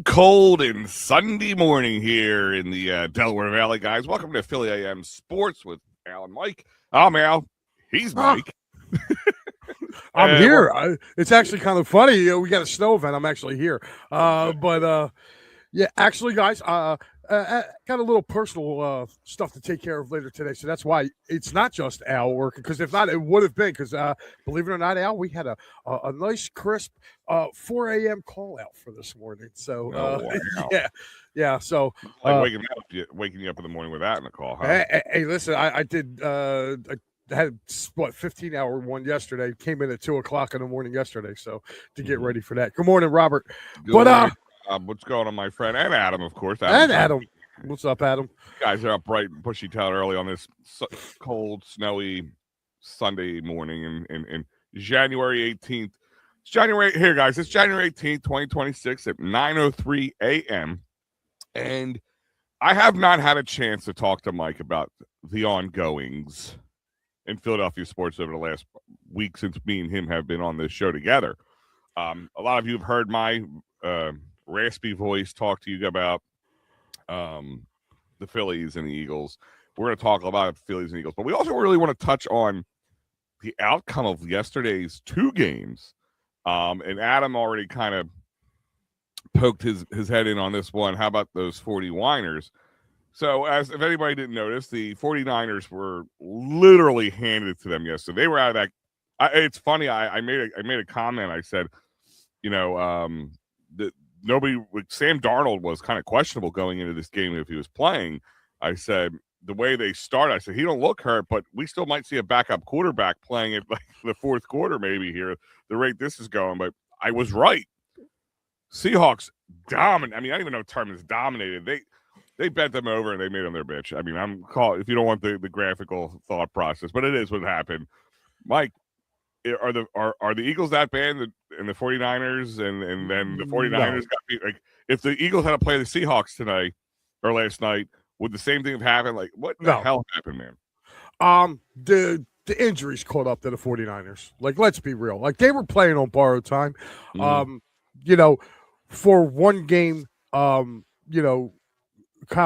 Good, cold, and Sunday morning here in the Delaware Valley, guys. Welcome to Philly AM Sports with Al and Mike. I'm Al. He's Mike. I'm here. It's actually kind of funny. We got a snow event. I'm actually here. Yeah, actually, guys, got a little personal stuff to take care of later today. So that's why it's not just Al working. Because if not, it would have been. Because believe it or not, Al, we had a nice, crisp 4 a.m. call out for this morning. So, wow. yeah. So, like waking you up in the morning with that in the call, huh? Hey, listen, I did. I had 15-hour one yesterday. Came in at 2:00 in the morning yesterday, so to get ready for that. Good morning, Robert. Good morning. What's going on, my friend? And Adam, of course. Adam. What's up, Adam? You guys are up bright and bushy tailed early on this cold, snowy Sunday morning in January 18th. It's January 18th, 2026 at 9:03 a.m. And I have not had a chance to talk to Mike about the ongoings in Philadelphia sports over the last week since me and him have been on this show together. A lot of you have heard my raspy voice talk to you about the Phillies and the Eagles. We're going to talk about the Phillies and Eagles, but we also really want to touch on the outcome of yesterday's two games. And Adam already kind of poked his head in on this one. How about those 40-winers? So, if anybody didn't notice, the 49ers were literally handed to them yesterday. They were out of that. It's funny. I made a comment. I said, that Sam Darnold was kind of questionable going into this game if he was playing. I said the way they started, I said he don't look hurt, but we still might see a backup quarterback playing it like the fourth quarter maybe here. The rate this is going, but I was right. Seahawks dominant. I mean, I don't even know what term is dominated. They bent them over and they made them their bitch. I mean, I'm call if you don't want the graphical thought process, but it is what happened. Mike, are the Eagles that bad and the 49ers and then the 49ers got beat? Like, if the Eagles had to play the Seahawks tonight or last night, would the same thing have happened? Like, what the hell happened, man? The injuries caught up to the 49ers. Like, let's be real. Like, they were playing on borrowed time. For one game, Kyle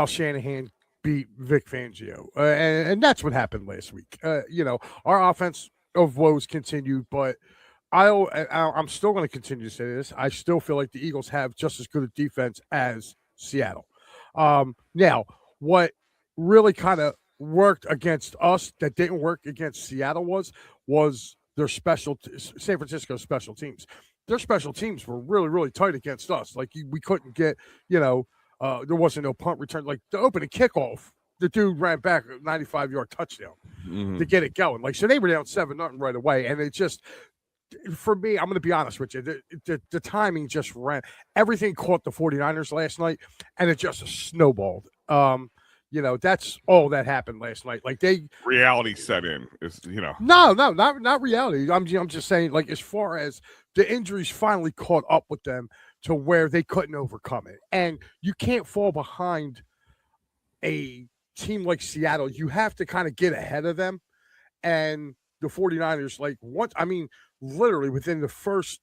Shanahan beat Vic Fangio. And that's what happened last week. Our offense of woes continued, but I'm still going to continue to say this. I still feel like the Eagles have just as good a defense as Seattle. Now, what really kind of worked against us that didn't work against Seattle was their San Francisco special teams. Their special teams were really, really tight against us. Like, we couldn't get, there wasn't no punt return. Like, the opening kickoff, the dude ran back a 95-yard touchdown to get it going. Like, so they were down 7-0 right away. And it just, for me, I'm going to be honest with you, the timing just ran. Everything caught the 49ers last night, and it just snowballed. That's all that happened last night. Like, reality set in. No, not reality. I'm just saying, like, as far as the injuries finally caught up with them to where they couldn't overcome it. And you can't fall behind a team like Seattle. You have to kind of get ahead of them. And the 49ers, literally within their first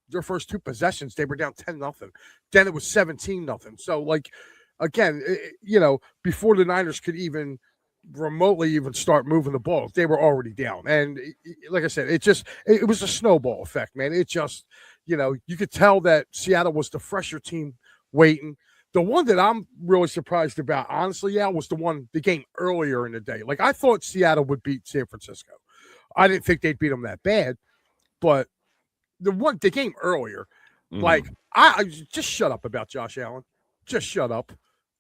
two possessions, they were down 10-0. Then it was 17-0. So, like, again, before the Niners could even remotely even start moving the ball, they were already down. And like I said, it was a snowball effect, man. It just, you could tell that Seattle was the fresher team waiting. The one that I'm really surprised about, honestly, was the game earlier in the day. Like, I thought Seattle would beat San Francisco. I didn't think they'd beat them that bad, but the game earlier, like, I just shut up about Josh Allen. Just shut up.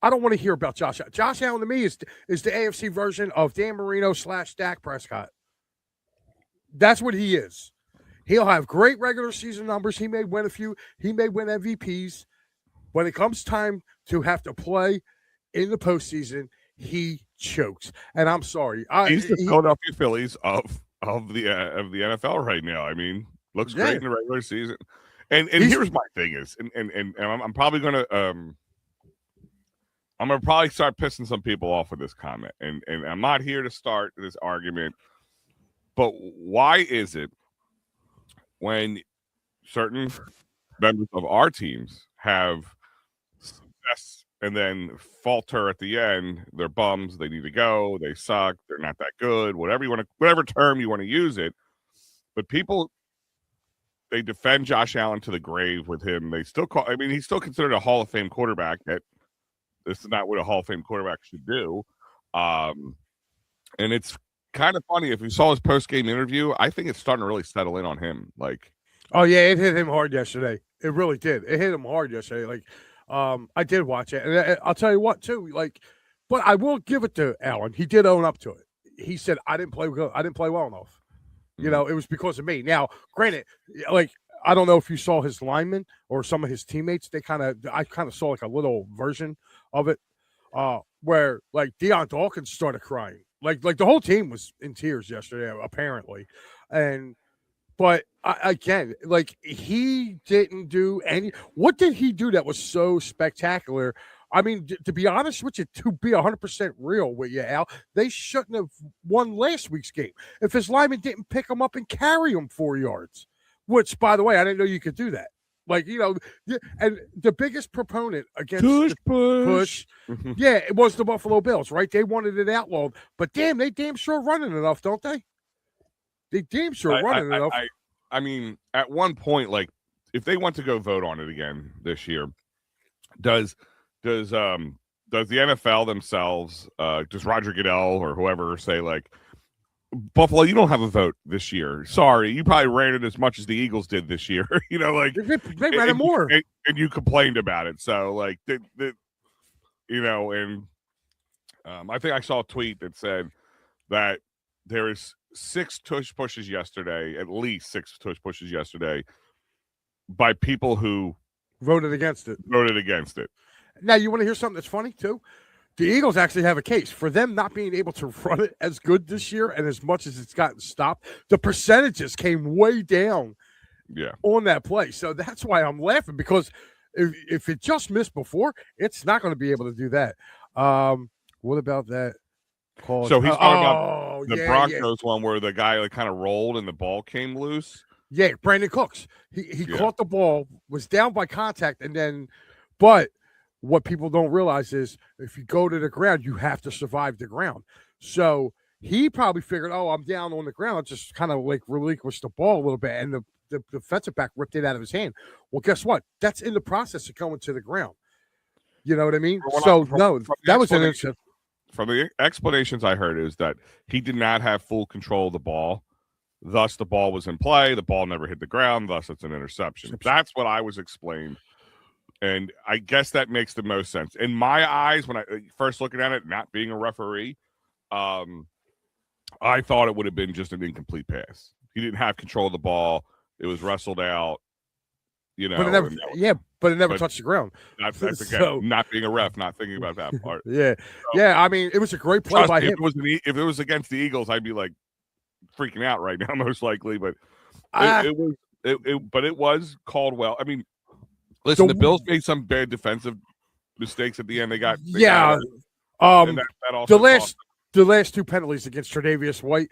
I don't want to hear about Josh Allen. Josh Allen to me is the AFC version of Dan Marino / Dak Prescott. That's what he is. He'll have great regular season numbers. He may win a few. He may win MVPs. When it comes time to have to play in the postseason, he chokes. And I'm sorry. He's the Philadelphia Phillies of the NFL right now. I mean, looks great in the regular season. And here's my thing is, and I'm probably gonna probably start pissing some people off with this comment. And I'm not here to start this argument, but why is it when certain members of our teams have best and then falter at the end. They're bums. They need to go. They suck. They're not that good. Whatever term you want to use it. But people, they defend Josh Allen to the grave with him. They still he's still considered a Hall of Fame quarterback. This is not what a Hall of Fame quarterback should do. And it's kind of funny. If you saw his post-game interview, I think it's starting to really settle in on him. Like, oh yeah, it hit him hard yesterday. It really did. It hit him hard yesterday. Like, I did watch it, and I'll tell you what too. Like, but I will give it to Allen. He did own up to it. He said, "I didn't play good. I didn't play well enough. You know, it was because of me." Now, granted, like, I don't know if you saw his linemen or some of his teammates. I kind of saw like a little version of it, where like Deion Dawkins started crying. Like the whole team was in tears yesterday, apparently, but again, like, he didn't do any. What did he do that was so spectacular? I mean, to be honest with you, to be 100% real with you, Al, they shouldn't have won last week's game if his lineman didn't pick him up and carry him 4 yards. Which, by the way, I didn't know you could do that. Like, you know, and the biggest proponent against push, yeah, it was the Buffalo Bills, right? They wanted it outlawed, but damn, they damn sure running enough, don't they? They damn sure running enough. I mean, at one point, like, if they want to go vote on it again this year, does the NFL themselves, does Roger Goodell or whoever say, like, Buffalo, you don't have a vote this year. Sorry, you probably ran it as much as the Eagles did this year. You know, like, they ran it more, and you complained about it. So, like, you know, and I think I saw a tweet that said that there is 6 tush pushes yesterday, at least 6 tush pushes yesterday, by people who voted against it. Now, you want to hear something that's funny too? The Eagles actually have a case for them not being able to run it as good this year, and as much as it's gotten stopped, the percentages came way down on that play. So that's why I'm laughing, because if it just missed before, it's not going to be able to do that. What about that call? So he's talking about the Broncos one where the guy, like, kind of rolled and the ball came loose. Yeah, Brandon Cooks. He caught the ball, was down by contact, and then – but – what people don't realize is if you go to the ground, you have to survive the ground. So he probably figured, oh, I'm down on the ground. I'll just kind of like relinquish the ball a little bit. And the defensive back ripped it out of his hand. Well, guess what? That's in the process of going to the ground. You know what I mean? That was an incident. From the explanations I heard is that he did not have full control of the ball. Thus, the ball was in play. The ball never hit the ground. Thus, it's an interception. That's what I was explained. And I guess that makes the most sense. In my eyes, when I first looking at it, not being a referee, I thought it would have been just an incomplete pass. He didn't have control of the ball. It was wrestled out, you know. But it never touched the ground. That's again, not being a ref, not thinking about that part. I mean, it was a great play by him. If it was against the Eagles, I'd be like freaking out right now, most likely. But it was called well. I mean, listen, the Bills made some bad defensive mistakes at the end. The last 2 penalties against Tre'Davious White,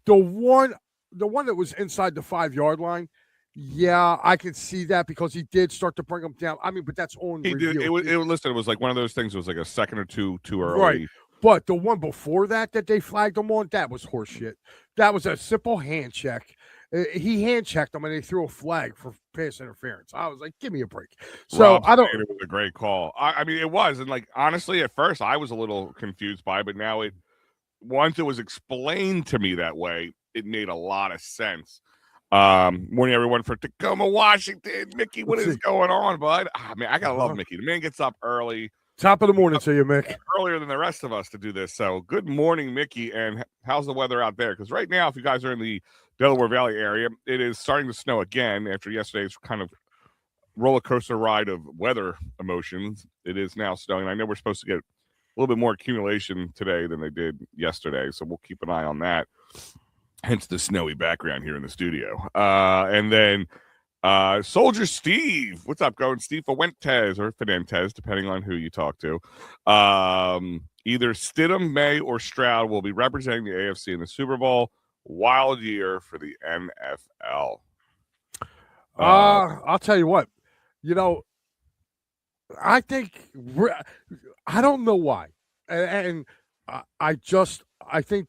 the one that was inside the 5-yard line, I can see that because he did start to bring him down. I mean, but that's on review. It was like one of those things. It was like a second or two too early. Right. But the one before that they flagged him on, that was horseshit. That was a simple hand check. He hand checked him and they threw a flag for pass interference. I was like, give me a break. So It was a great call. I mean, it was. And, like, honestly, at first I was a little confused by it, but now once it was explained to me that way, it made a lot of sense. Morning, everyone, for Tacoma, Washington. Mickey, what is going on, bud? I gotta love Mickey. The man gets up early. Top of the morning to you, Mick. Earlier than the rest of us to do this. So good morning, Mickey. And how's the weather out there? Because right now, if you guys are in the Delaware Valley area, it is starting to snow again after yesterday's kind of roller coaster ride of weather emotions. It is now snowing. I know we're supposed to get a little bit more accumulation today than they did yesterday, so we'll keep an eye on that. Hence the snowy background here in the studio. And then Soldier Steve, what's up, going? Steve Fuentes or Fernandez, depending on who you talk to. Either Stidham, May, or Stroud will be representing the AFC in the Super Bowl. Wild year for the NFL. I'll tell you what, I think I don't know why, and I think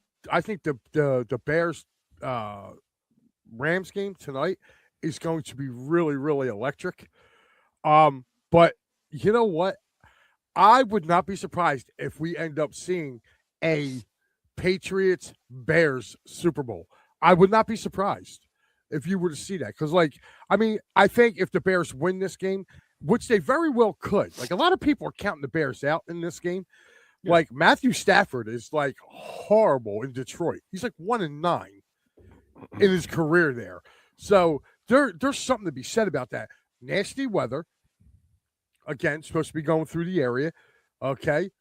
the Bears Rams game tonight is going to be really really electric. But you know what? I would not be surprised if we end up seeing a Patriots Bears Super Bowl. I would not be surprised if you were to see that. Because, like, I mean, I think if the Bears win this game, which they very well could, like, a lot of people are counting the Bears out in this game. Yeah. Like, Matthew Stafford is like horrible in Detroit. He's like 1-9 in his career there. So there's something to be said about that. Nasty weather. Again, supposed to be going through the area. Okay.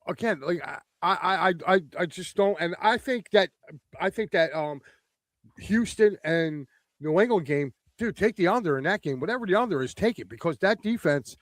Again, like I just don't, and I think that Houston and New England game, dude, take the under in that game. Whatever the under is, take it, because that defense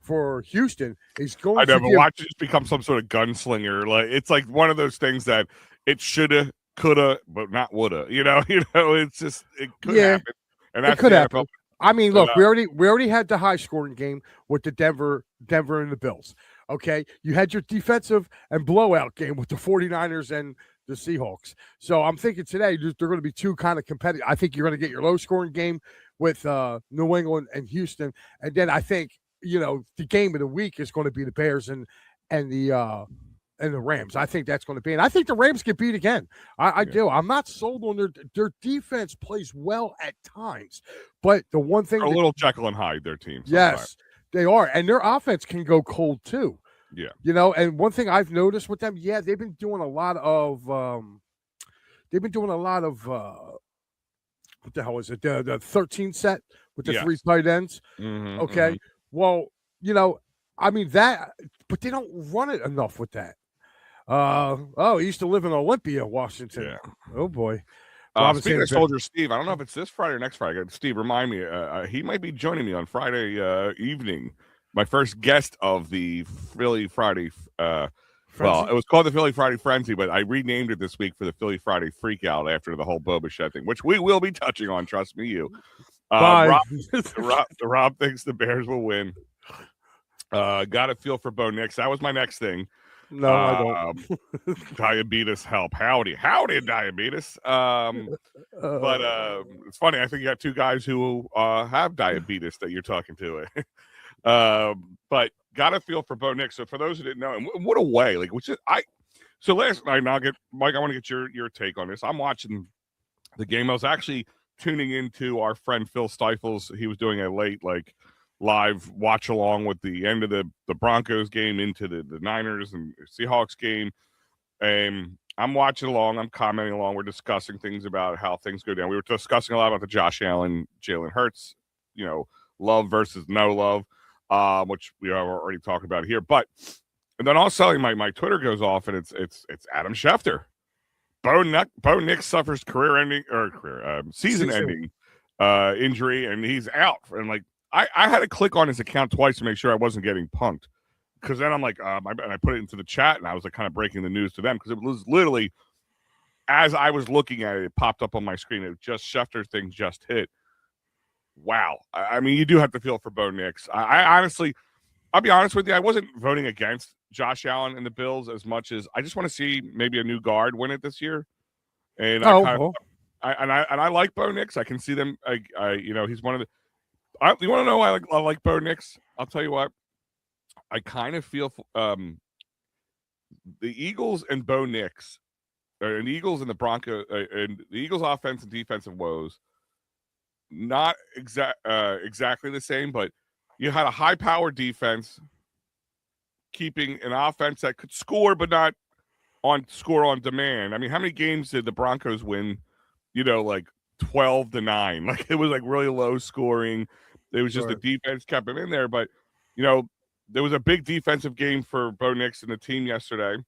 for Houston is going to watch it just become some sort of gunslinger. Like, it's like one of those things that it shoulda, coulda, but not woulda. It's just, it could happen. And it could happen. I mean, look, we already had the high scoring game with the Denver and the Bills. Okay. You had your defensive and blowout game with the 49ers and the Seahawks. So I'm thinking today they're going to be two kind of competitive. I think you're going to get your low scoring game with New England and Houston. And then I think, the game of the week is going to be the Bears and the Rams. I think that's going to be, and I think the Rams get beat again. I do. I'm not sold on their defense plays well at times, but the one thing, a little Jekyll and Hyde, their team. Yes, they are, and their offense can go cold too. Yeah, and one thing I've noticed with them, they've been doing a lot of, what the hell is it? The 13 set with the three tight ends. Mm-hmm, okay, well, I mean that, but they don't run it enough with that. He used to live in Olympia, Washington. Yeah. Oh boy. Speaking of Soldier Steve, I don't know if it's this Friday or next Friday. Steve, remind me. He might be joining me on Friday evening. My first guest of the Philly Friday. Well, it was called the Philly Friday Frenzy, but I renamed it this week for the Philly Friday Freakout after the whole Boba Fett thing, which we will be touching on. Trust me, you. Rob thinks the Bears will win. Got a feel for Bo Nix. That was my next thing. No, I don't. Diabetes help. Howdy, diabetes. But it's funny. I think you got two guys who have diabetes that you're talking to. But got a feel for Bo Nix. So for those who didn't know, and what a way, so last night, and I'll get Mike, I want to get your take on this. I'm watching the game. I was actually tuning into our friend Phil Stifles. He was doing a late, live watch along with the end of the Broncos game into the Niners and Seahawks game. And I'm watching along. I'm commenting along. We're discussing things about how things go down. We were discussing a lot about the Josh Allen, Jalen Hurts, love versus no love, which we are already talking about here. And then also my Twitter goes off, and it's Adam Schefter. Bo Nix suffers season-ending injury, and he's out. And I had to click on his account twice to make sure I wasn't getting punked, because then I'm like, and I put it into the chat, and I was kind of breaking the news to them, because it was literally, as I was looking at it, it popped up on my screen. It just Schefter thing just hit. Wow. I mean, you do have to feel for Bo Nix. I honestly, I'll be honest with you, I wasn't voting against Josh Allen and the Bills as much as I just want to see maybe a new guard win it this year. And I like Bo Nix. I can see them. He's one of the. You want to know why I like Bo Nix? I'll tell you what. I kind of feel the Eagles and Bo Nix, and the Eagles and the Broncos, and the Eagles' offense and defensive woes, not exactly the same, but you had a high-powered defense keeping an offense that could score, but not score on demand. I mean, how many games did the Broncos win? 12-9. It was really low scoring. It was just the defense kept them in there. But, there was a big defensive game for Bo Nix and the team yesterday.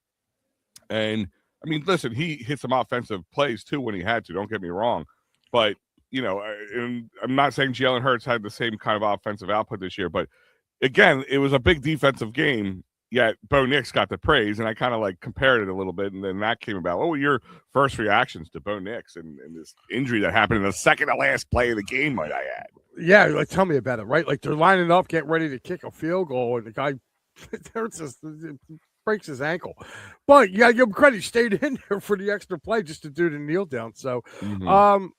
And, I mean, listen, he hit some offensive plays, too, when he had to. Don't get me wrong. But, and I'm not saying Jalen Hurts had the same kind of offensive output this year. But, again, it was a big defensive game. Yet Bo Nix got the praise, and I kind of compared it a little bit, and then that came about. What were your first reactions to Bo Nix and this injury that happened in the second to last play of the game, might I add? Yeah, like tell me about it, right? Like they're lining up, getting ready to kick a field goal, and the guy breaks his ankle. But you gotta give him credit; he stayed in there for the extra play just to do the kneel down. So, Mhm.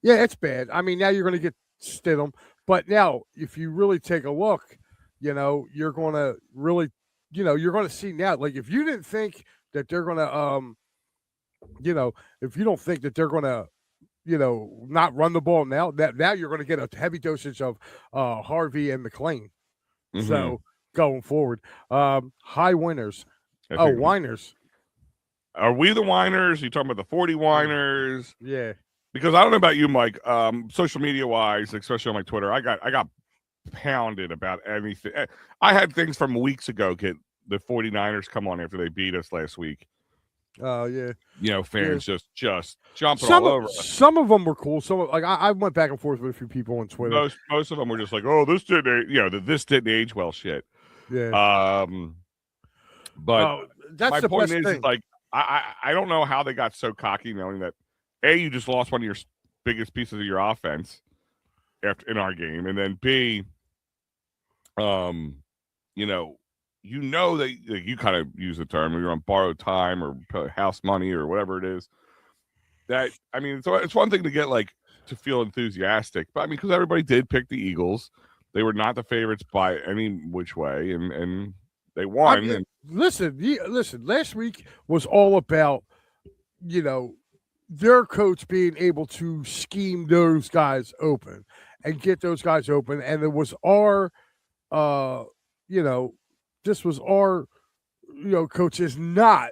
yeah, it's bad. I mean, now you're going to get Stidham, but now if you really take a look, you're going to really, you're going to see now. Like if you didn't think that they're going to, if you don't think that they're going to not run the ball now. That now you're going to get a heavy dosage of Harvey and McLean. Mhm. So going forward, high winners. I Oh, think whiners. are we the whiners? Are you talking about the 40 whiners? Yeah. Because I don't know about you, Mike. Social media wise, especially on my Twitter, I got pounded about anything. I had things from weeks ago get the 49ers come on after they beat us last week. Oh yeah. Fans just jumping Some all of over us. some of them were cool. Some like I went back and forth with a few people on Twitter. Most of them were just like, "Oh, this didn't, this didn't age well." Shit. Yeah. But that's my the point best is thing. like I don't know how they got so cocky, knowing that you just lost one of your biggest pieces of your offense in our game, and then B, you know that like, you kind of use the term you're on borrowed time or house money or whatever it is. That I mean, it's one thing to get like to feel enthusiastic, but I mean, because everybody did pick the Eagles, they were not the favorites by any which way, and they won. And listen. Last week was all about their coach being able to scheme those guys open and get those guys open, and it was our, this was our, coaches not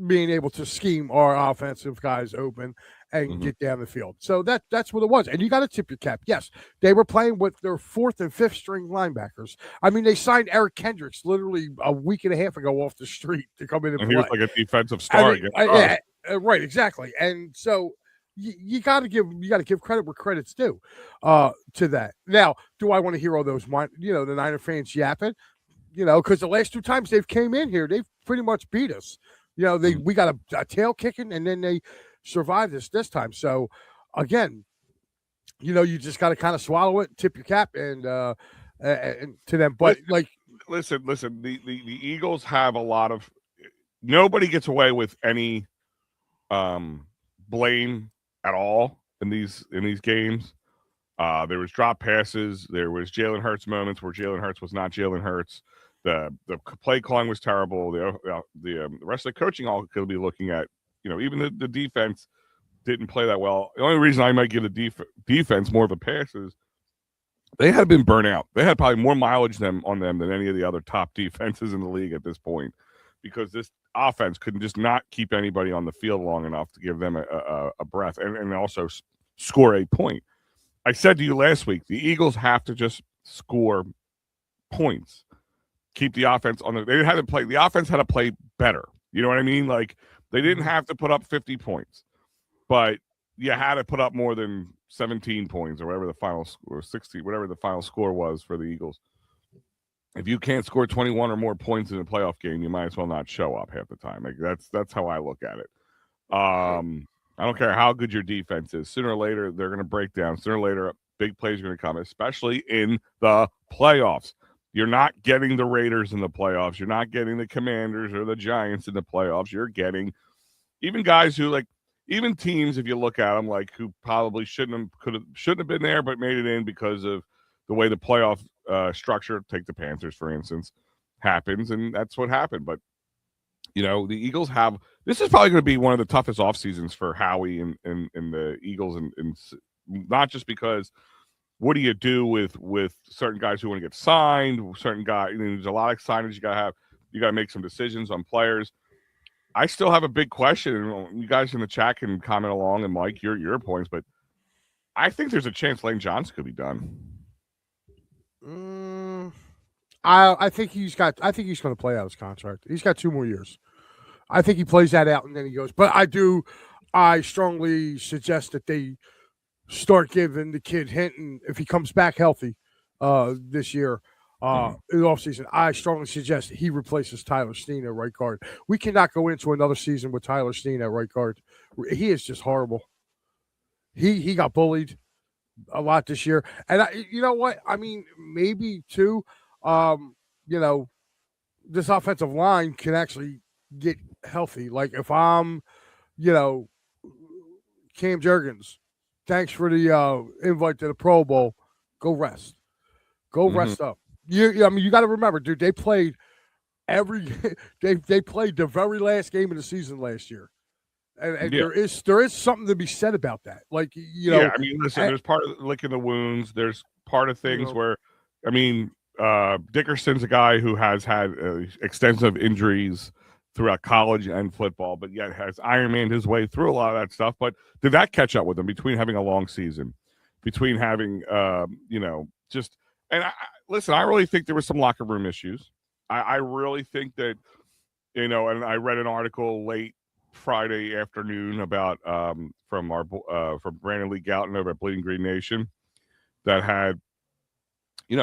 being able to scheme our offensive guys open and get down the field. So that's what it was. And you got to tip your cap. Yes, they were playing with their fourth and fifth string linebackers. I mean, they signed Eric Kendricks literally a week and a half ago off the street to come in and play. He was like a defensive star. Right, exactly. And so you got to give credit where credit's due to that. Now, do I want to hear all those the Niner fans yapping? Because the last two times they've came in here, they've pretty much beat us. We got a tail kicking, and then they survived this time. So, again, you just got to kind of swallow it, tip your cap, and to them. But listen, the Eagles have a lot of. Nobody gets away with any blame at all in these games. There was drop passes. There was Jalen Hurts moments where Jalen Hurts was not Jalen Hurts. The play calling was terrible. The rest of the coaching all could be looking at. Even the defense didn't play that well. The only reason I might give the defense more of a pass is they had been burnt out. They had probably more mileage on them than any of the other top defenses in the league at this point, because this offense couldn't just not keep anybody on the field long enough to give them a breath and also score a point. I said to you last week, the Eagles have to just score points. Keep the offense on they had to play. The offense had to play better. You know what I mean? Like they didn't have to put up 50 points, but you had to put up more than 17 points or whatever the final score, 60, whatever the final score was for the Eagles. If you can't score 21 or more points in a playoff game, you might as well not show up half the time. Like that's how I look at it. I don't care how good your defense is. Sooner or later, they're going to break down. Sooner or later, big plays are going to come, especially in the playoffs. You're not getting the Raiders in the playoffs. You're not getting the Commanders or the Giants in the playoffs. You're getting even guys who even teams, if you look at them, who probably shouldn't have been there, but made it in because of the way the playoff structure. Take the Panthers, for instance, happens, and that's what happened. But the Eagles have. This is probably going to be one of the toughest off seasons for Howie and the Eagles, and not just because. What do you do with certain guys who want to get signed? Certain guys, there's a lot of signage you got to have. You got to make some decisions on players. I still have a big question. You guys in the chat can comment along, and Mike, your points. But I think there's a chance Lane Johnson could be done. I think he's going to play out his contract. He's got 2 more years. I think he plays that out and then he goes. But I strongly suggest that they start giving the kid Hinton, if he comes back healthy this year in the offseason, I strongly suggest he replaces Tyler Steen at right guard. We cannot go into another season with Tyler Steen at right guard. He is just horrible. He got bullied. a lot this year. And you know what? I mean, maybe too. You know, this offensive line can actually get healthy. Like if I'm, you know, Cam Jurgens, thanks for the invite to the Pro Bowl. Go rest. Go rest up. I mean, you got to remember, dude. They played every. They played the very last game of the season last year, and Yeah. there is something to be said about that. Like Yeah, I mean, listen, there's part of licking the wounds. There's part of things where, I mean, Dickerson's a guy who has had extensive injuries throughout college and football, but yet has Ironman his way through a lot of that stuff. But did that catch up with him between having a long season, between having, just and listen, I really think there was some locker room issues. I really think that, and I read an article late Friday afternoon about from Brandon Lee Gouton over at Bleeding Green Nation that had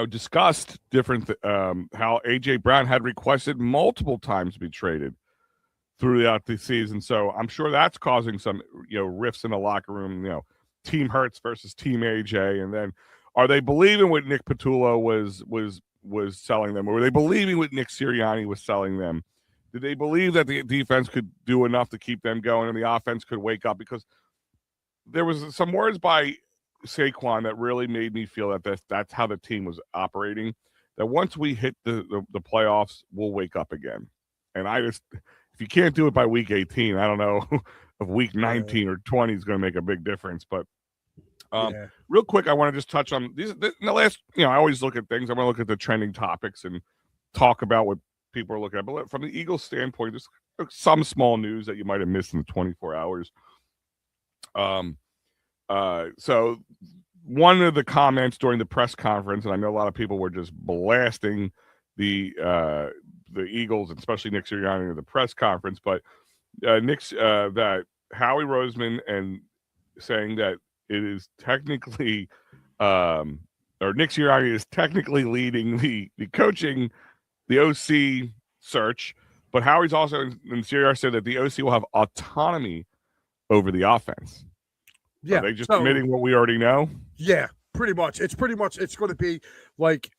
discussed different how AJ Brown had requested multiple times to be traded throughout the season. So I'm sure that's causing some rifts in the locker room. Team Hurts versus Team AJ, and then are they believing what Nick Patullo was selling them, or were they believing what Nick Sirianni was selling them? Did they believe that the defense could do enough to keep them going and the offense could wake up? Because there was some words by Saquon that really made me feel that that's how the team was operating, that once we hit the playoffs, we'll wake up again. And if you can't do it by week 18, I don't know if week 19 or 20 is going to make a big difference. But real quick, I want to just touch on these. In the last, I always look at things. I want to look at the trending topics and talk about what people are looking at. But from the Eagles standpoint, just some small news that you might have missed in the 24 hours. So one of the comments during the press conference, and I know a lot of people were just blasting the Eagles, especially Nick Sirianni at the press conference, but that Howie Roseman and saying that it is technically or Nick Sirianni is technically leading the coaching, the OC search, but Howie's also, and Sirianni said that the OC will have autonomy over the offense. Yeah, are they just admitting what we already know? Yeah, pretty much. It's going to be like,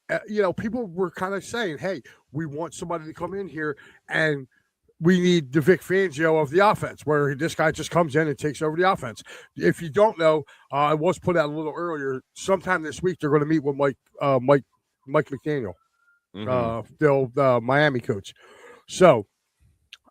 people were kind of saying, hey, we want somebody to come in here and we need the Vic Fangio of the offense, where this guy just comes in and takes over the offense. If you don't know, I was put out a little earlier. Sometime this week, they're going to meet with Mike McDaniel, the Miami coach. So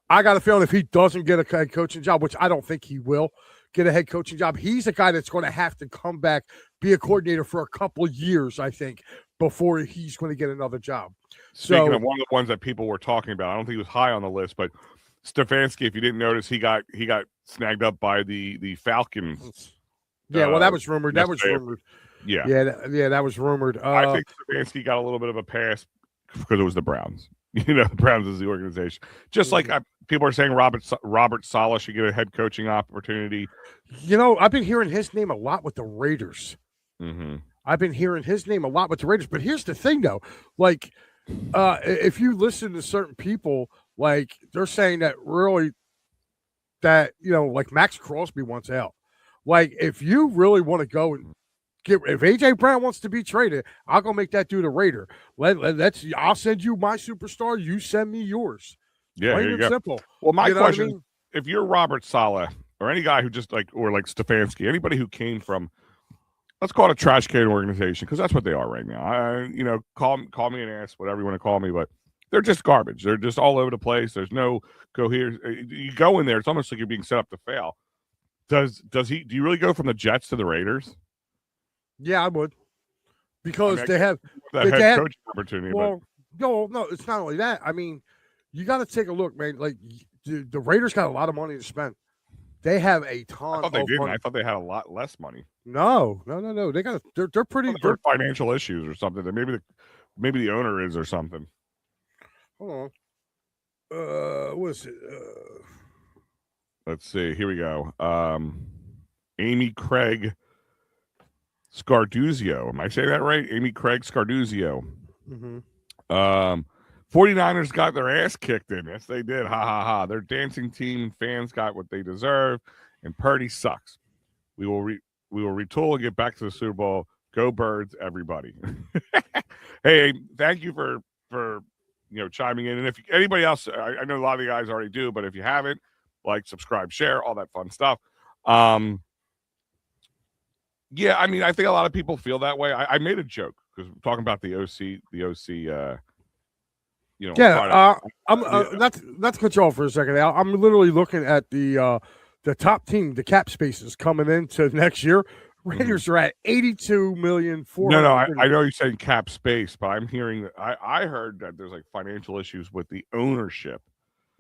I got a feeling if he doesn't get a head coaching job, which I don't think he will get a head coaching job, he's a guy that's going to have to come back, be a coordinator for a couple of years, I think, before he's going to get another job. Speaking of one of the ones that people were talking about, I don't think he was high on the list, but Stefanski, if you didn't notice, he got snagged up by the Falcons. Yeah, well, that was rumored. Yeah, that was rumored. I think Stefanski got a little bit of a pass because it was the Browns. The Browns is the organization. Just like people are saying Robert Saleh should get a head coaching opportunity. I've been hearing his name a lot with the Raiders. I've been hearing his name a lot with the Raiders. But here's the thing, though. Like, if you listen to certain people, like, they're saying that really that, like Max Crosby wants out. Like, if you really want to go and if AJ Brown wants to be traded, I'll go make that dude a Raider. I'll send you my superstar. You send me yours. Yeah, plain and simple. Well, my question: if you're Robert Saleh or any guy who just like Stefanski, anybody who came from, let's call it a trash can organization, because that's what they are right now. Call me an ass, whatever you want to call me, but they're just garbage. They're just all over the place. There's no coherence. You go in there, it's almost like you're being set up to fail. Do you really go from the Jets to the Raiders? Yeah, I would, because they have that head coaching opportunity. Well, no, it's not only that. I mean, you got to take a look, man. Like the Raiders got a lot of money to spend. They have a ton. I thought they of didn't. money. I thought they had a lot less money. No. They got. They're pretty. They're financial issues or something. That maybe the owner is or something. Hold on. What is it? Let's see. Here we go. Amy Craig Scarduzio. Am I saying that right? Amy Craig Scarduzio. 49ers got their ass kicked in. Yes, they did. Ha, ha, ha. Their dancing team and fans got what they deserve, and Purdy sucks. We will We will retool and get back to the Super Bowl. Go Birds, everybody. Hey, thank you for chiming in. And if anybody else, I know a lot of the guys already do, but if you haven't, like, subscribe, share, all that fun stuff. Yeah, I mean, I think a lot of people feel that way. I made a joke because we're talking about the OC. Yeah, I'm not to cut you off for a second. Al. I'm literally looking at the top team, the cap spaces coming into next year. Raiders are at 82 million. No, I know you're saying cap space, but I'm hearing that I heard that there's like financial issues with the ownership.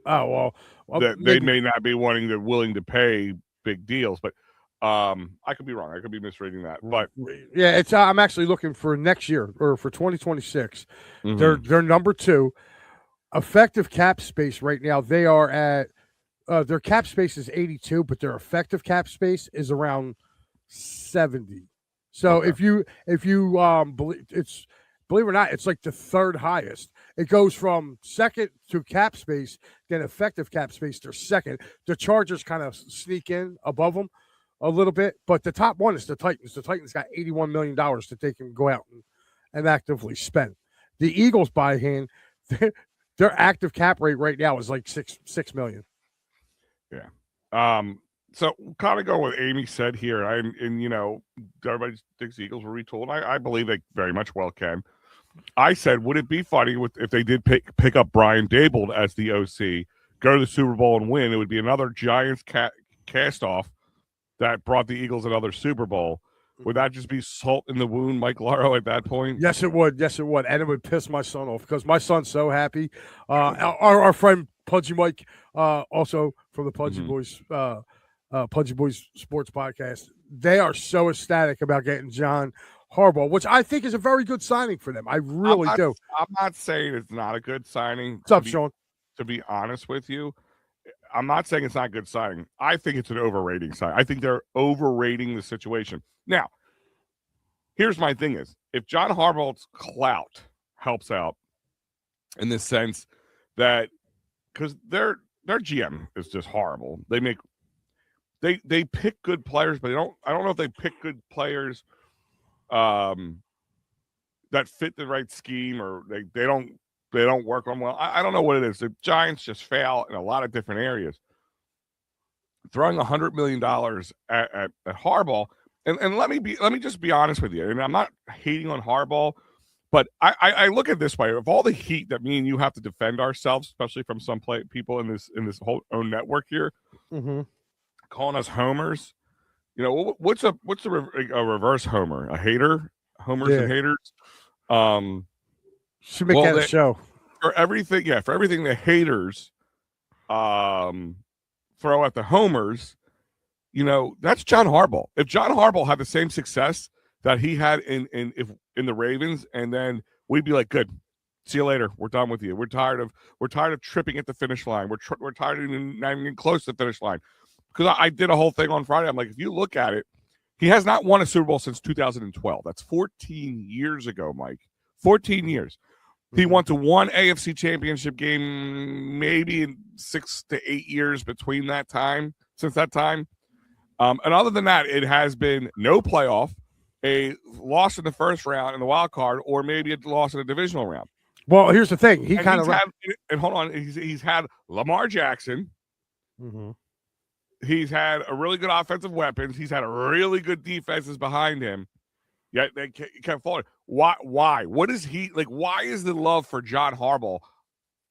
Oh well, that they may not be willing to pay big deals, but I could be wrong. I could be misreading that. But yeah, it's I'm actually looking for next year or for 2026. They're number 2. Effective cap space right now. They are at their cap space is 82, but their effective cap space is around 70. So Okay. if you believe it or not, it's like the 3rd highest. It goes from second to cap space, then effective cap space. They're second. The Chargers kind of sneak in above them a little bit, but the top one is the Titans. The Titans got $81 million that they can go out and actively spend. The Eagles, by hand, their active cap rate right now is like $6 million. Yeah. So kind of go with what Amy said here. Everybody thinks the Eagles were retooled. I believe they very much well can. I said, would it be funny if they did pick up Brian Daboll as the OC, go to the Super Bowl and win? It would be another Giants cast off that brought the Eagles another Super Bowl. Would that just be salt in the wound, Mike Laro, at that point? Yes, it would. Yes, it would. And it would piss my son off because my son's so happy. Our friend Pudgy Mike, also from the Pudgy Boys Pudgy Boys Sports Podcast, they are so ecstatic about getting John Harbaugh, which I think is a very good signing for them. I really do. I'm not saying it's not a good signing. What's up, Sean? To be honest with you, I'm not saying it's not a good signing. I think it's an overrating sign. I think they're overrating the situation. Now, here's my thing is, if John Harbaugh's clout helps out in the sense that, because their GM is just horrible. They pick good players, but I don't know if they pick good players that fit the right scheme, or they don't work on well. I don't know what it is. The Giants just fail in a lot of different areas. Throwing $100 million at Harbaugh, and let me just be honest with you. And I'm not hating on Harbaugh, but I look at it this way: of all the heat that me and you have to defend ourselves, especially from some people in this whole own network here, calling us homers. What's a reverse homer? A hater? Homers and haters. Should make that a show. For everything the haters throw at the homers, that's John Harbaugh. If John Harbaugh had the same success that he had in the Ravens, and then we'd be like, good, see you later. We're done with you. We're tired of tripping at the finish line. We're tired of not even getting close to the finish line. Because I did a whole thing on Friday. I'm like, if you look at it, he has not won a Super Bowl since 2012. That's 14 years ago, Mike. 14 years. He went to one AFC championship game maybe in 6 to 8 years between that time, since that time. And other than that, it has been no playoff, a loss in the first round in the wild card, or maybe a loss in a divisional round. Well, here's the thing. He's had Lamar Jackson. He's had a really good offensive weapons. He's had a really good defenses behind him. Yet they kept falling. Why? What is he like? Why is the love for John Harbaugh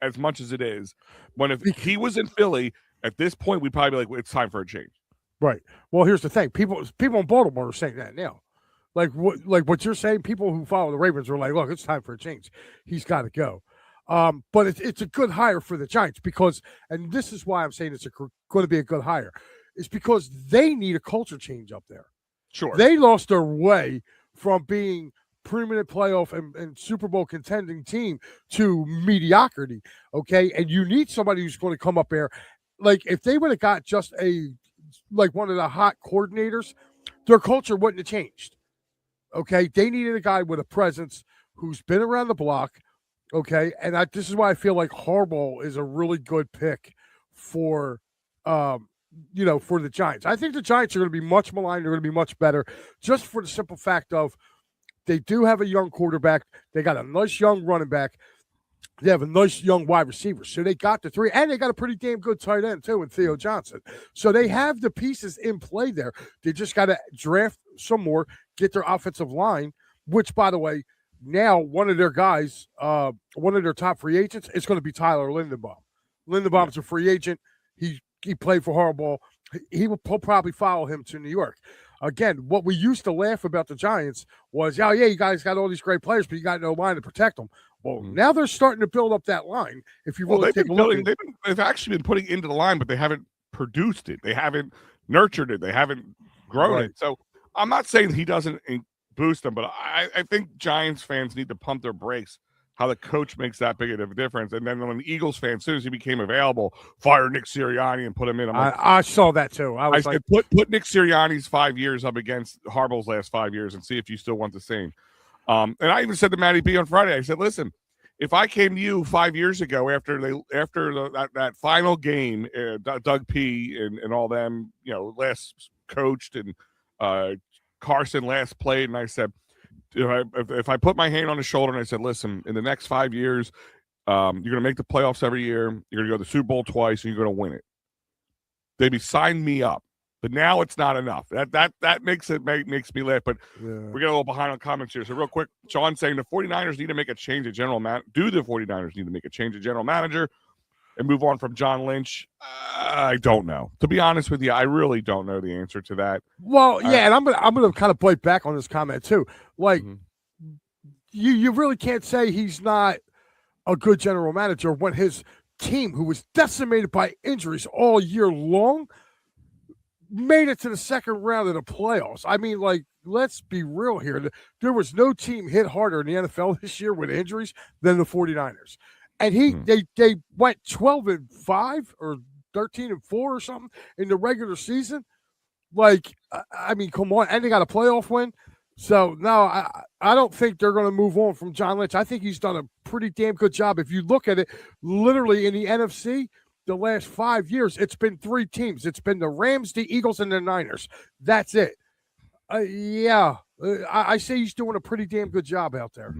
as much as it is? When if he was in Philly at this point, we'd probably be like, it's time for a change. Right. Well, here's the thing. People in Baltimore are saying that now. Like what you're saying, people who follow the Ravens are like, look, it's time for a change. He's got to go. But it's a good hire for the Giants because, and this is why I'm saying it's going to be a good hire, is because they need a culture change up there. Sure. They lost their way from being preeminent playoff and Super Bowl contending team to mediocrity, okay? And you need somebody who's going to come up there. Like, if they would have got just one of the hot coordinators, their culture wouldn't have changed, okay? They needed a guy with a presence who's been around the block, okay? And this is why I feel like Harbaugh is a really good pick for for the Giants. I think the Giants are going to be much maligned. They're going to be much better just for the simple fact of they do have a young quarterback. They got a nice young running back. They have a nice young wide receiver. So they got the three, and they got a pretty damn good tight end, too, in Theo Johnson. So they have the pieces in play there. They just got to draft some more, get their offensive line, which, by the way, now one of their guys, one of their top free agents, is going to be Tyler Lindenbaum. Lindenbaum's a free agent. He played for Harbaugh. He'll probably follow him to New York. Again, what we used to laugh about the Giants was, oh, yeah, you guys got all these great players, but you got no line to protect them. Well, now they're starting to build up that line. If you really take a look, they've actually been putting into the line, but they haven't produced it. They haven't nurtured it. They haven't grown it. So I'm not saying he doesn't boost them, but I think Giants fans need to pump their brakes. How the coach makes that big of a difference, and then when the Eagles fan, as soon as he became available, fire Nick Sirianni and put him in. I saw that too. I said, put Nick Sirianni's 5 years up against Harbaugh's last 5 years and see if you still want the same. And I even said to Matty B on Friday, I said, listen, if I came to you 5 years ago after that final game, Doug P and all them, last coached and Carson last played, and I said, if I put my hand on his shoulder and I said, listen, in the next 5 years, you're going to make the playoffs every year, you're going to go to the Super Bowl twice, and you're going to win it, they'd be signing me up. But now it's not enough. That makes me laugh. But we're getting a little behind on comments here. So real quick, Sean saying the 49ers need to make a change at general manager. Do the 49ers need to make a change at general manager and move on from John Lynch? I don't know. To be honest with you, I really don't know the answer to that. Well, yeah, and I'm gonna kind of bite back on this comment too. Like, you really can't say he's not a good general manager when his team, who was decimated by injuries all year long, made it to the second round of the playoffs. I mean, like, let's be real here. There was no team hit harder in the NFL this year with injuries than the 49ers. And they went 12-5 or 13-4 or something in the regular season. Like, I mean, come on. And they got a playoff win. So, no, I don't think they're going to move on from John Lynch. I think he's done a pretty damn good job. If you look at it, literally in the NFC, the last 5 years, it's been three teams. It's been the Rams, the Eagles, and the Niners. That's it. I say he's doing a pretty damn good job out there.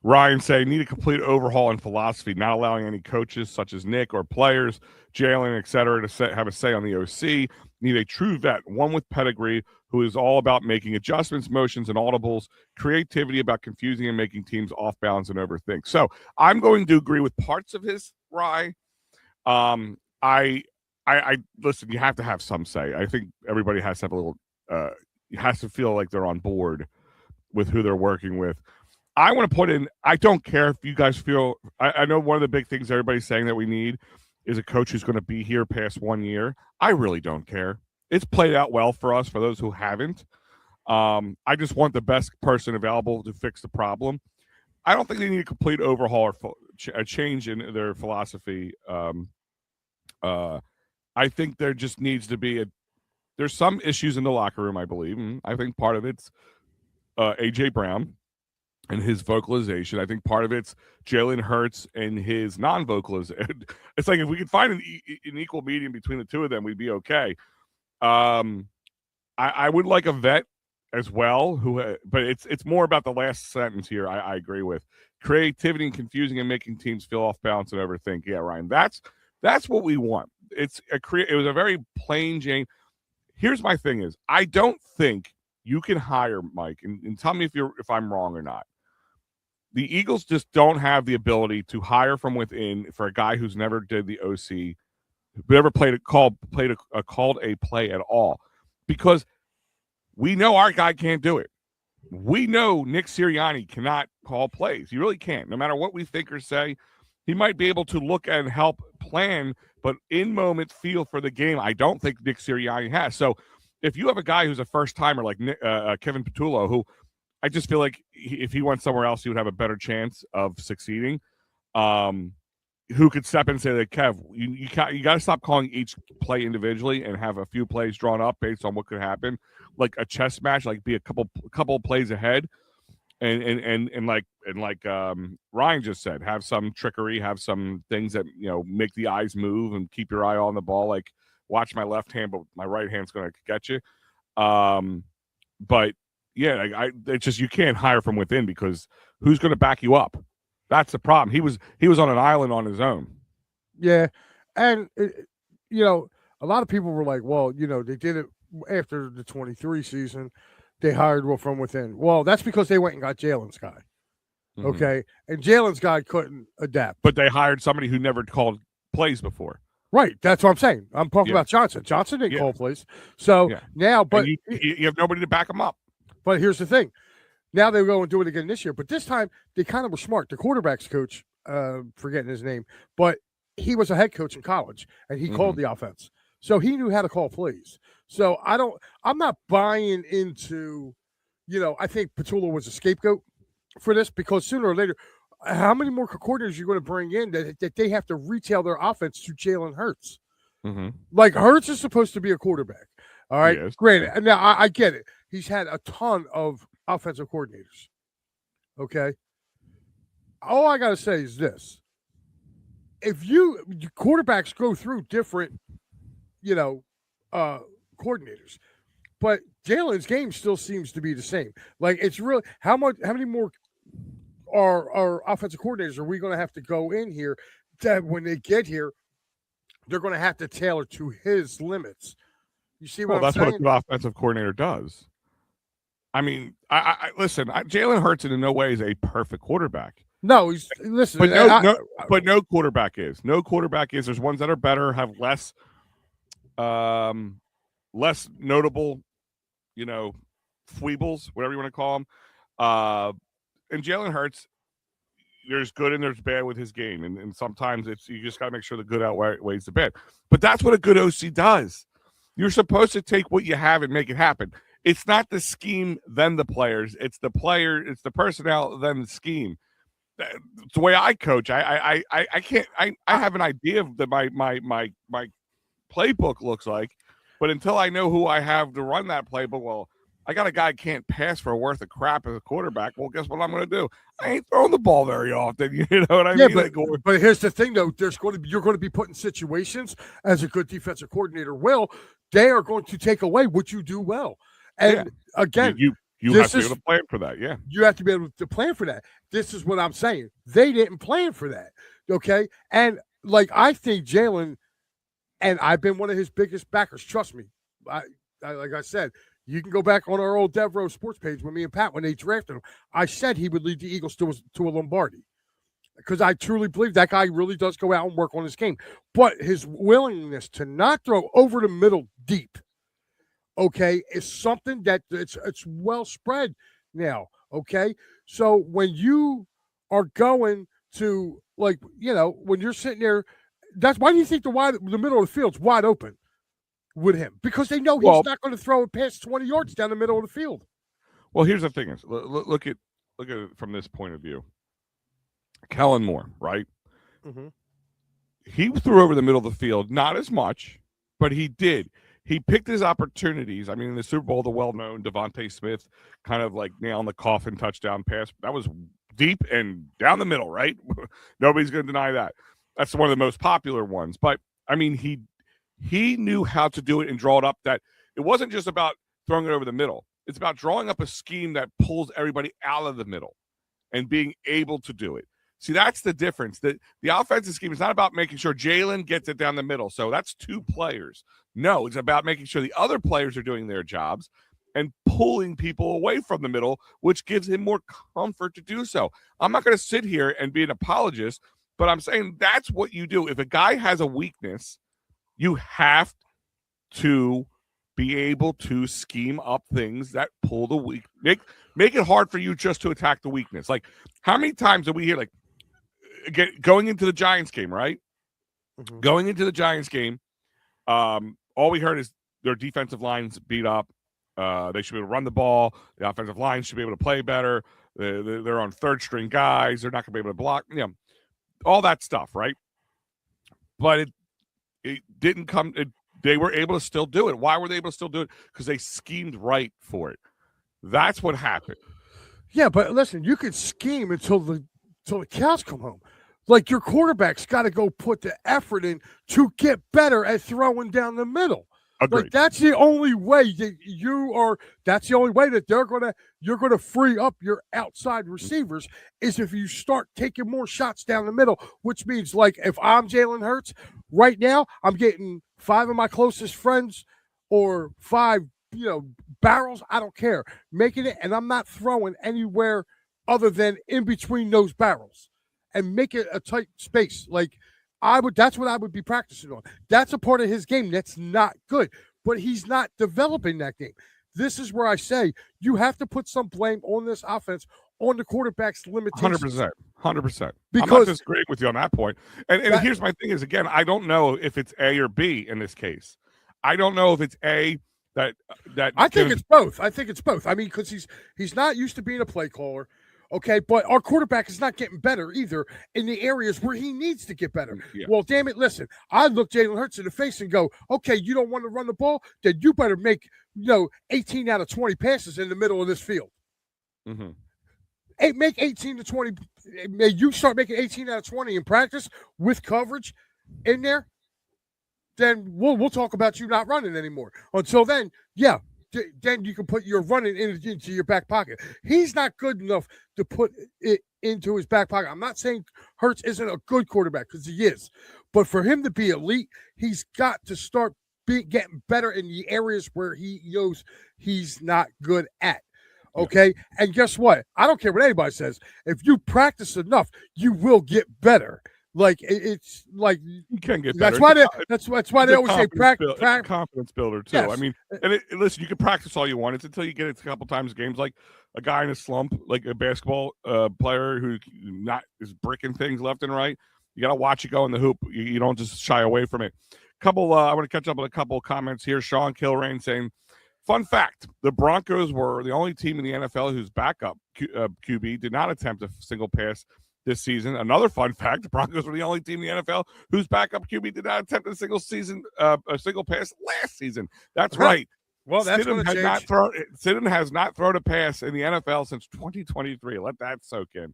Ryan saying, need a complete overhaul in philosophy, not allowing any coaches such as Nick or players, Jalen, etc., to have a say on the OC. Need a true vet, one with pedigree, who is all about making adjustments, motions, and audibles, creativity about confusing and making teams off balance and overthink. So I'm going to agree with parts of his, Rye. I listen, you have to have some say. I think everybody has to have a little, has to feel like they're on board with who they're working with. I want to put in, I don't care if you guys feel, I know one of the big things everybody's saying that we need is a coach who's going to be here past 1 year. I really don't care. It's played out well for us, for those who haven't. I just want the best person available to fix the problem. I don't think they need a complete overhaul or a change in their philosophy. I think there just needs to be there's some issues in the locker room, I believe. And I think part of it's A.J. Brown and his vocalization. I think part of it's Jalen Hurts and his non-vocalization. It's like if we could find an equal medium between the two of them, we'd be okay. I would like a vet as well, but it's more about the last sentence here. I agree with creativity and confusing and making teams feel off balance and overthink. Yeah, Ryan, that's what we want. It was a very plain Jane. Here's my thing is I don't think you can hire Mike and tell me if I'm wrong or not. The Eagles just don't have the ability to hire from within for a guy who's never did the OC, who never called a play at all, because we know our guy can't do it. We know Nick Sirianni cannot call plays. He really can't. No matter what we think or say, he might be able to look and help plan, but in moment feel for the game, I don't think Nick Sirianni has. So if you have a guy who's a first timer like Kevin Patullo, who I just feel like if he went somewhere else, he would have a better chance of succeeding. Who could step in and say, like, Kev, you got to stop calling each play individually and have a few plays drawn up based on what could happen, like a chess match, like be a couple plays ahead, and like Ryan just said, have some trickery, have some things that make the eyes move and keep your eye on the ball, like watch my left hand, but my right hand's going to get you. But yeah, it's just you can't hire from within because who's going to back you up? That's the problem. He was on an island on his own. Yeah, and a lot of people were like, well, they did it after the 23 season. They hired from within. Well, that's because they went and got Jalen's guy. Mm-hmm. Okay, and Jalen's guy couldn't adapt. But they hired somebody who never called plays before. Right, that's what I'm saying. I'm talking about Johnson. Johnson didn't call plays. So now, but you have nobody to back him up. But here's the thing. Now they go and do it again this year. But this time, they kind of were smart. The quarterback's coach, forgetting his name, but he was a head coach in college, and he called the offense. So he knew how to call plays. So I'm not buying into, I think Petula was a scapegoat for this because sooner or later, how many more coordinators are you going to bring in that they have to retail their offense to Jalen Hurts? Mm-hmm. Like, Hurts is supposed to be a quarterback. All right. Yes. Granted. Now, I get it. He's had a ton of offensive coordinators. Okay. All I got to say is this. If quarterbacks go through different, coordinators, but Jalen's game still seems to be the same. Like, it's really how many more our offensive coordinators are we going to have to go in here that when they get here, they're going to have to tailor to his limits. You see what I'm saying? That's what an offensive coordinator does. I mean, I listen. Jalen Hurts in no way is a perfect quarterback. No, but no quarterback is. No quarterback is. There's ones that are better, have less notable, foibles, whatever you want to call them. And Jalen Hurts, there's good and there's bad with his game, and sometimes you just got to make sure the good outweighs the bad. But that's what a good OC does. You're supposed to take what you have and make it happen. It's not the scheme then the players. It's the player. It's the personnel then the scheme. It's the way I coach. I can't. I have an idea of my playbook looks like, but until I know who I have to run that playbook, well, I got a guy can't pass for a worth of crap as a quarterback. Well, guess what I'm going to do? I ain't throwing the ball very often. You know what I mean? But here's the thing, though. You're going to be put in situations as a good defensive coordinator will. They are going to take away what you do well. And again, you have to be able to plan for that. Yeah, you have to be able to plan for that. This is what I'm saying. They didn't plan for that. Okay, and I think Jalen, and I've been one of his biggest backers. Trust me. I like I said. You can go back on our old Devereaux sports page with me and Pat when they drafted him. I said he would lead the Eagles to a Lombardi because I truly believe that guy really does go out and work on his game. But his willingness to not throw over the middle deep, okay, is something that it's well spread now, okay? So when you are going to, when you're sitting there, that's why do you think the middle of the field's wide open? With him because they know he's not going to throw it past 20 yards down the middle of the field. Well, here's the thing: is look at it from this point of view. Kellen Moore, right? Mm-hmm. He threw over the middle of the field, not as much, but he did. He picked his opportunities. I mean, in the Super Bowl, the well-known Devontae Smith kind of nail in the coffin touchdown pass. That was deep and down the middle, right? Nobody's going to deny that. That's one of the most popular ones. But I mean, he knew how to do it and draw it up. That it wasn't just about throwing it over the middle. It's about drawing up a scheme that pulls everybody out of the middle and being able to do it. See, that's the difference. The offensive scheme is not about making sure Jalen gets it down the middle. So that's two players. No, it's about making sure the other players are doing their jobs and pulling people away from the middle, which gives him more comfort to do so. I'm not going to sit here and be an apologist, but I'm saying that's what you do. If a guy has a weakness, you have to be able to scheme up things that pull the weak. Make it hard for you just to attack the weakness. Like, how many times did we hear, going into the Giants game, right? Mm-hmm. Going into the Giants game, all we heard is their defensive lines beat up. They should be able to run the ball. The offensive line should be able to play better. They're on third-string guys. They're not going to be able to block. All that stuff, right? But it didn't come. They were able to still do it. Why were they able to still do it? Because they schemed right for it. That's what happened. Yeah, but listen, you could scheme until the cows come home. Like, your quarterback's got to go put the effort in to get better at throwing down the middle. Agreed. Like, that's the only way that that's the only way that you're gonna free up your outside receivers is if you start taking more shots down the middle, which means, like, if I'm Jalen Hurts right now, I'm getting 5 of my closest friends or 5, barrels. I don't care. Making it, and I'm not throwing anywhere other than in between those barrels and make it a tight space. Like, that's what I would be practicing on. That's a part of his game that's not good, but he's not developing that game. This is where I say you have to put some blame on this offense, on the quarterback's limitations. 100%. Because I'm not disagreeing with you on that point. And here's my thing is, again, I don't know if it's A or B in this case. I don't know if it's A that I think it's both. I mean, because he's not used to being a play caller. Okay, but our quarterback is not getting better either in the areas where he needs to get better. Yeah. Well, damn it, listen, I look Jalen Hurts in the face and go, okay, you don't want to run the ball? Then you better make, 18 out of 20 passes in the middle of this field. Mm-hmm. Hey, make 18 to 20. May you start making 18 out of 20 in practice with coverage in there, then we'll talk about you not running anymore. Until then, yeah. Then you can put your running into your back pocket. He's not good enough to put it into his back pocket. I'm not saying Hurts isn't a good quarterback, because he is. But for him to be elite, he's got to start getting better in the areas where he knows he's not good at. Okay? Yeah. And guess what? I don't care what anybody says. If you practice enough, you will get better. Like, it's like you can get better. That's why they always say practice. Confidence builder too. Yes. I mean, listen, you can practice all you want. It's until you get it a couple times games, like a guy in a slump, like a basketball player who is bricking things left and right. You got to watch it go in the hoop. You don't just shy away from it. I want to catch up with a couple of comments here. Sean Kilrain saying, fun fact, the Broncos were the only team in the NFL whose backup QB did not attempt a single pass this season. Another fun fact, the Broncos were the only team in the NFL whose backup QB did not attempt a single pass last season. That's right. Well, that's going to change. Sidon has not thrown a pass in the NFL since 2023. Let that soak in.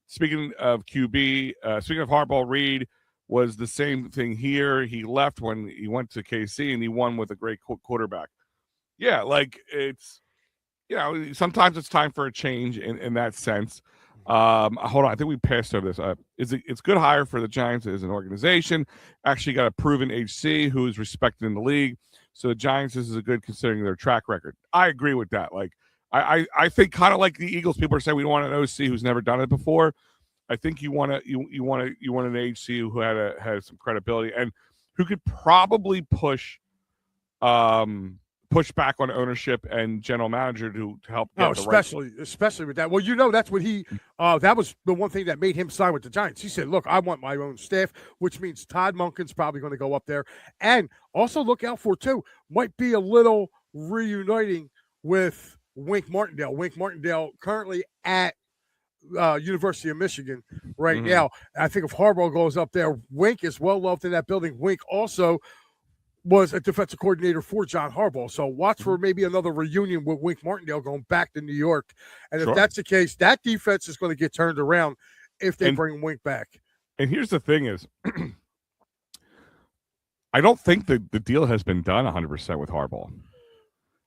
Speaking of QB, speaking of Harbaugh, Reed was the same thing here. He left when he went to KC, and he won with a great quarterback. Yeah, like it's, sometimes it's time for a change in that sense. Hold on, I think we passed over this. It's good hire for the Giants as an organization. Actually got a proven HC who is respected in the league. So the Giants, this is a good considering their track record. I agree with that. Like I think kind of like the Eagles, people are saying we don't want an OC who's never done it before. I think you want an HC who had some credibility and who could probably push back on ownership and general manager to help. Especially with that. Well, that's what he. That was the one thing that made him sign with the Giants. He said, "Look, I want my own staff," which means Todd Monken's probably going to go up there, and also look out for too. Might be a little reuniting with Wink Martindale. Wink Martindale currently at University of Michigan right now. I think if Harbaugh goes up there, Wink is well loved in that building. Wink also was a defensive coordinator for John Harbaugh. So watch for maybe another reunion with Wink Martindale going back to New York. And if that's the case, that defense is going to get turned around if they bring Wink back. And here's the thing is, I don't think the deal has been done 100% with Harbaugh.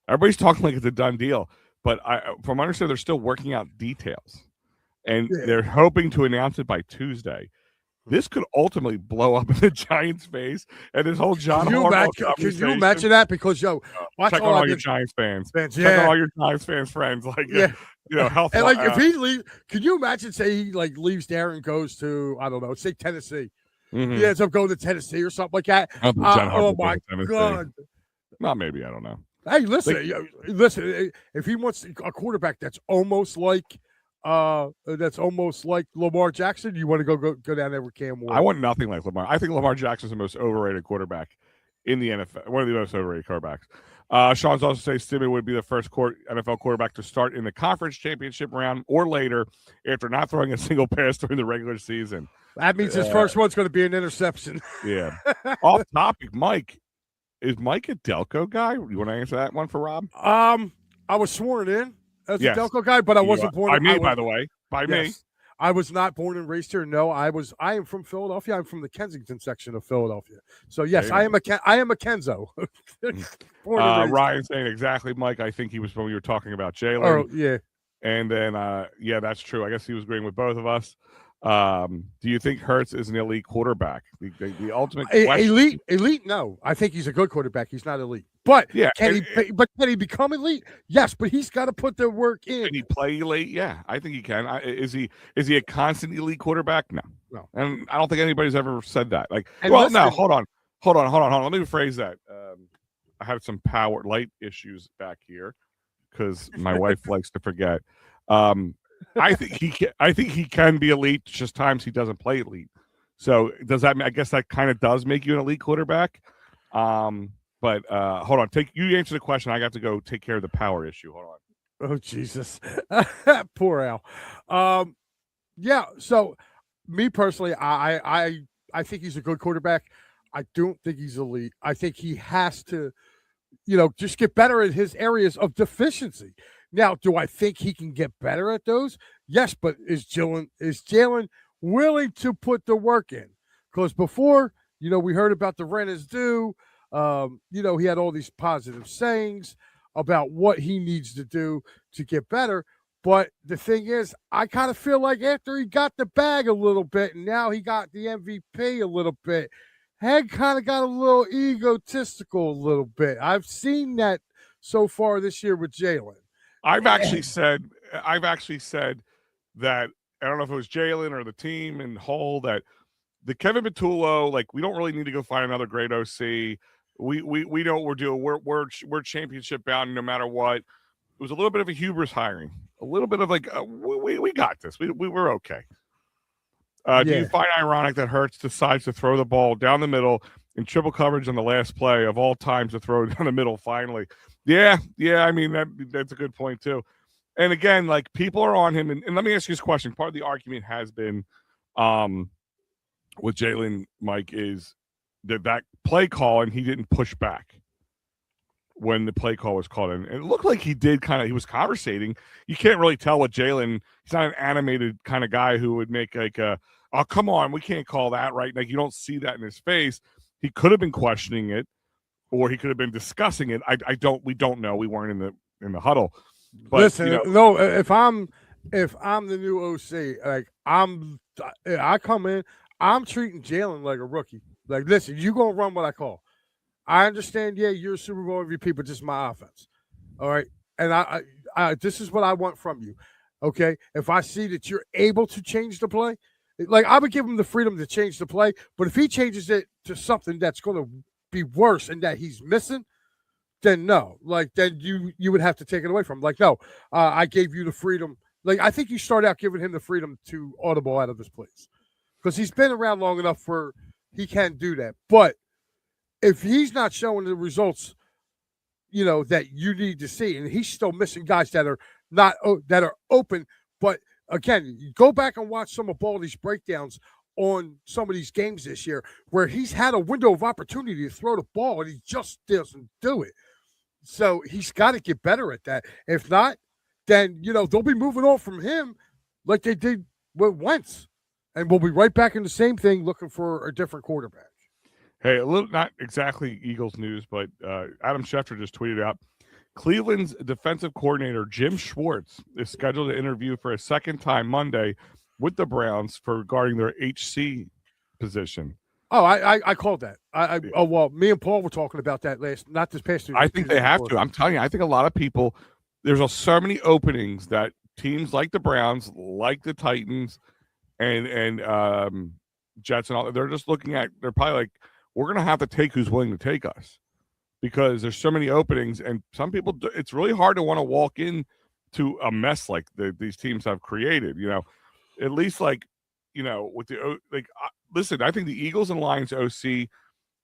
Everybody's talking like it's a done deal. But from my understanding, they're still working out details. And they're hoping to announce it by Tuesday. This could ultimately blow up in the Giants' face, and this whole John Harbaugh conversation. Can you imagine that? Because watch check on all your Giants fans. Check on all your Giants fans friends. Like health. And if he leaves, can you imagine? Say he leaves there and goes to say Tennessee. Mm-hmm. He ends up going to Tennessee or something like that. Oh my God! Not maybe, I don't know. Hey, listen. If he wants a quarterback that's almost like Lamar Jackson, you want to go down there with Cam Ward? I want nothing like Lamar. I think Lamar Jackson is the most overrated quarterback in the NFL. One of the most overrated quarterbacks. Sean's also saying Stimmy would be the first NFL quarterback to start in the conference championship round or later after not throwing a single pass during the regular season. That means his first one's going to be an interception. Yeah. Off topic, Mike. Is Mike a Delco guy? You want to answer that one for Rob? I was sworn in as a Delco guy, but I wasn't born. By me, by the way. By me. I was not born and raised here. No, I am from Philadelphia. I'm from the Kensington section of Philadelphia. So yes, I am a Kenzo. Born and raised. Ryan saying exactly, Mike. I think he was when we were talking about Jalen. Oh yeah. And then, yeah, that's true. I guess he was agreeing with both of us. Do you think Hurts is an elite quarterback? The ultimate question. Elite? No, I think he's a good quarterback. He's not elite, but yeah, can he become elite? Yes, but he's got to put the work in. Can he play elite? Yeah, I think he can. Is he a constant elite quarterback? No, and I don't think anybody's ever said that. Like, no, hold on. Let me rephrase that. I have some power light issues back here because my wife likes to forget. I think he can be elite. Just times he doesn't play elite. So does that? I guess that kind of does make you an elite quarterback. But hold on. You answer the question. I got to go take care of the power issue. Hold on. Oh Jesus, poor Al. Yeah. So me personally, I think he's a good quarterback. I don't think he's elite. I think he has to, just get better at his areas of deficiency. Now, do I think he can get better at those? Yes, but is Jalen willing to put the work in? Because before, we heard about the rent is due. He had all these positive sayings about what he needs to do to get better. But the thing is, I kind of feel like after he got the bag a little bit and now he got the MVP a little bit, head kind of got a little egotistical a little bit. I've seen that so far this year with Jalen. I've actually said that I don't know if it was Jalen or the team in whole that the Kevin Patullo, like, we don't really need to go find another great OC. We know what we're doing. We're championship bound no matter what. It was a little bit of a hubris hiring, a little bit of like we got this. We were okay. Do you find ironic that Hurts decides to throw the ball down the middle in triple coverage on the last play of all times to throw down the middle finally? Yeah. I mean, that's a good point too. And again, like, people are on him. And let me ask you this question. Part of the argument has been with Jalen, Mike, is that play call and he didn't push back when the play call was called in. And it looked like he did he was conversating. You can't really tell what Jalen, he's not an animated kind of guy who would make like oh, come on, we can't call that, right? Like, you don't see that in his face. He could have been questioning it, or he could have been discussing it. We don't know. We weren't in the huddle. But, listen, no, if I'm the new OC, like, I come in, I'm treating Jalen like a rookie. Like, listen, you gonna run what I call. I understand, you're a Super Bowl MVP, but this is my offense. All right. And I this is what I want from you. Okay. If I see that you're able to change the play, like, I would give him the freedom to change the play. But if he changes it to something that's gonna be worse and that he's missing, then no. Like, then you would have to take it away from him. Like, no, I gave you the freedom. Like, I think you start out giving him the freedom to audible out of his plays. Because he's been around long enough for he can do that. But if he's not showing the results, that you need to see, and he's still missing guys that are open. But again, you go back and watch some of Baldy's breakdowns on some of these games this year where he's had a window of opportunity to throw the ball and he just doesn't do it. So he's got to get better at that. If not, then, they'll be moving on from him like they did with Wentz. And we'll be right back in the same thing looking for a different quarterback. Hey, a little, not exactly Eagles news, but Adam Schefter just tweeted out, Cleveland's defensive coordinator, Jim Schwartz, is scheduled to interview for a second time Monday with the Browns regarding their HC position. Oh, I called that. Well, me and Paul were talking about that not this past year. I think they have to. I'm telling you, I think a lot of people, there's so many openings that teams like the Browns, like the Titans, and Jets and all, they're just looking at, they're probably like, we're going to have to take who's willing to take us because there's so many openings. And some people, it's really hard to want to walk into a mess like these teams have created, at least like, with the, like, listen, I think the Eagles and Lions OC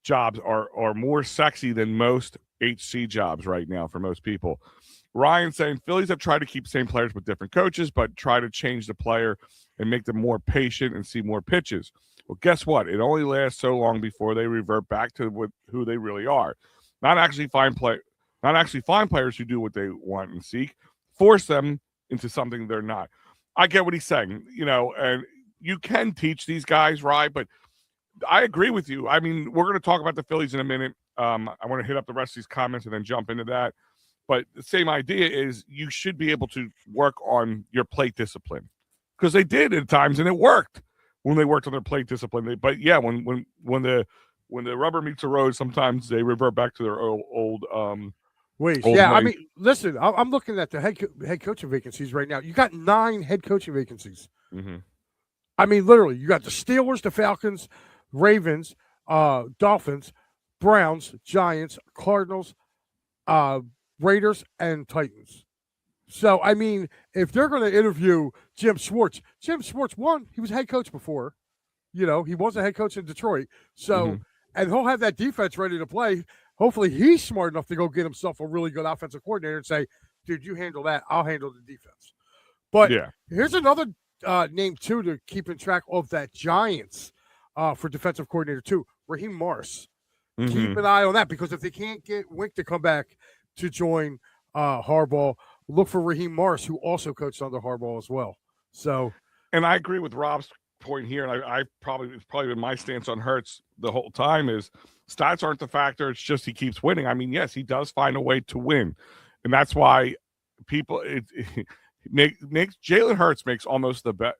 jobs are more sexy than most HC jobs right now for most people. Ryan saying Phillies have tried to keep same players with different coaches, but try to change the player and make them more patient and see more pitches. Well, guess what? It only lasts so long before they revert back to who they really are. Not actually find players who do what they want and seek, force them into something they're not. I get what he's saying, and you can teach these guys, right? But I agree with you. I mean, we're going to talk about the Phillies in a minute. I want to hit up the rest of these comments and then jump into that. But the same idea is you should be able to work on your plate discipline, because they did at times, and it worked when they worked on their plate discipline. But yeah, when the rubber meets the road, sometimes they revert back to their old ways. old Yeah, ways. I mean, listen, I'm looking at the head coaching vacancies right now. You got 9 head coaching vacancies. Mm-hmm. I mean, literally, you got the Steelers, the Falcons, Ravens, Dolphins, Browns, Giants, Cardinals, Raiders, and Titans. So, I mean, if they're going to interview Jim Schwartz, won. He was head coach before. He was a head coach in Detroit. So, and he'll have that defense ready to play. Hopefully, he's smart enough to go get himself a really good offensive coordinator and say, dude, you handle that. I'll handle the defense. But here's another name, too, to keep in track of that Giants for defensive coordinator, too. Raheem Morris. Keep an eye on that, because if they can't get Wink to come back to join Harbaugh, look for Raheem Morris, who also coached under Harbaugh as well. So, and I agree with Rob's point here, and it's probably been my stance on Hurts the whole time is stats aren't the factor. It's just he keeps winning. I mean, yes, he does find a way to win, and that's why people makes Jalen Hurts makes almost the best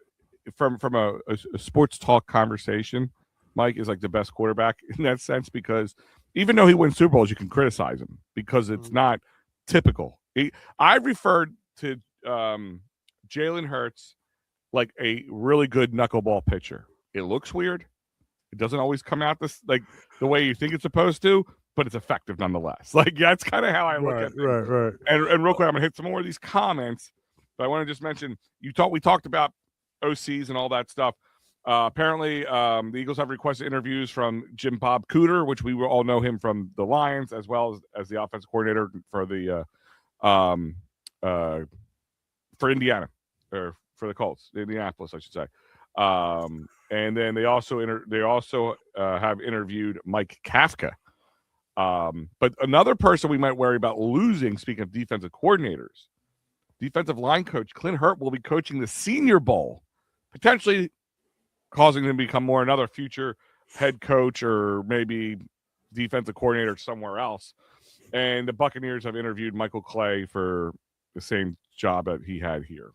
from a sports talk conversation. Mike is like the best quarterback in that sense, because even though he wins Super Bowls, you can criticize him because it's not typical. I referred to Jalen Hurts like a really good knuckleball pitcher. It looks weird. It doesn't always come out the way you think it's supposed to, but it's effective nonetheless. That's kind of how I look at it. Right. And real quick, I'm gonna hit some more of these comments, but I want to just mention we talked about OCs and all that stuff. Apparently, the Eagles have requested interviews from Jim Bob Cooter, which we all know him from the Lions, as well as the offensive coordinator for the for Indiana, or for the Colts, Indianapolis, I should say. And then they also have interviewed Mike Kafka. But another person we might worry about losing, speaking of defensive coordinators, defensive line coach Clint Hurt will be coaching the Senior Bowl, potentially causing him to become another future head coach or maybe defensive coordinator somewhere else. And the Buccaneers have interviewed Michael Clay for the same job that he had here.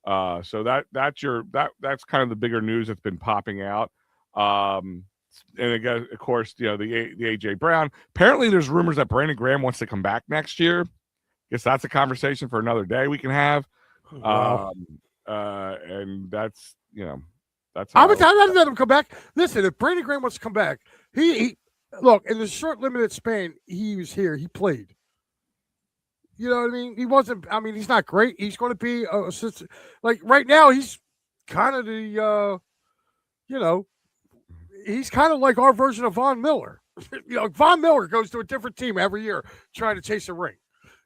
So that's kind of the bigger news that's been popping out. And again, of course, the AJ Brown. Apparently, there's rumors that Brandon Graham wants to come back next year. Guess that's a conversation for another day we can have. Wow. And that's that's. I would let him come back. Listen, if Brandon Graham wants to come back, he look, in the short limited span he was here, he played. You know what I mean? He wasn't. I mean, he's not great. He's going to be like right now. He's kind of the, he's kind of like our version of Von Miller. Von Miller goes to a different team every year trying to chase a ring.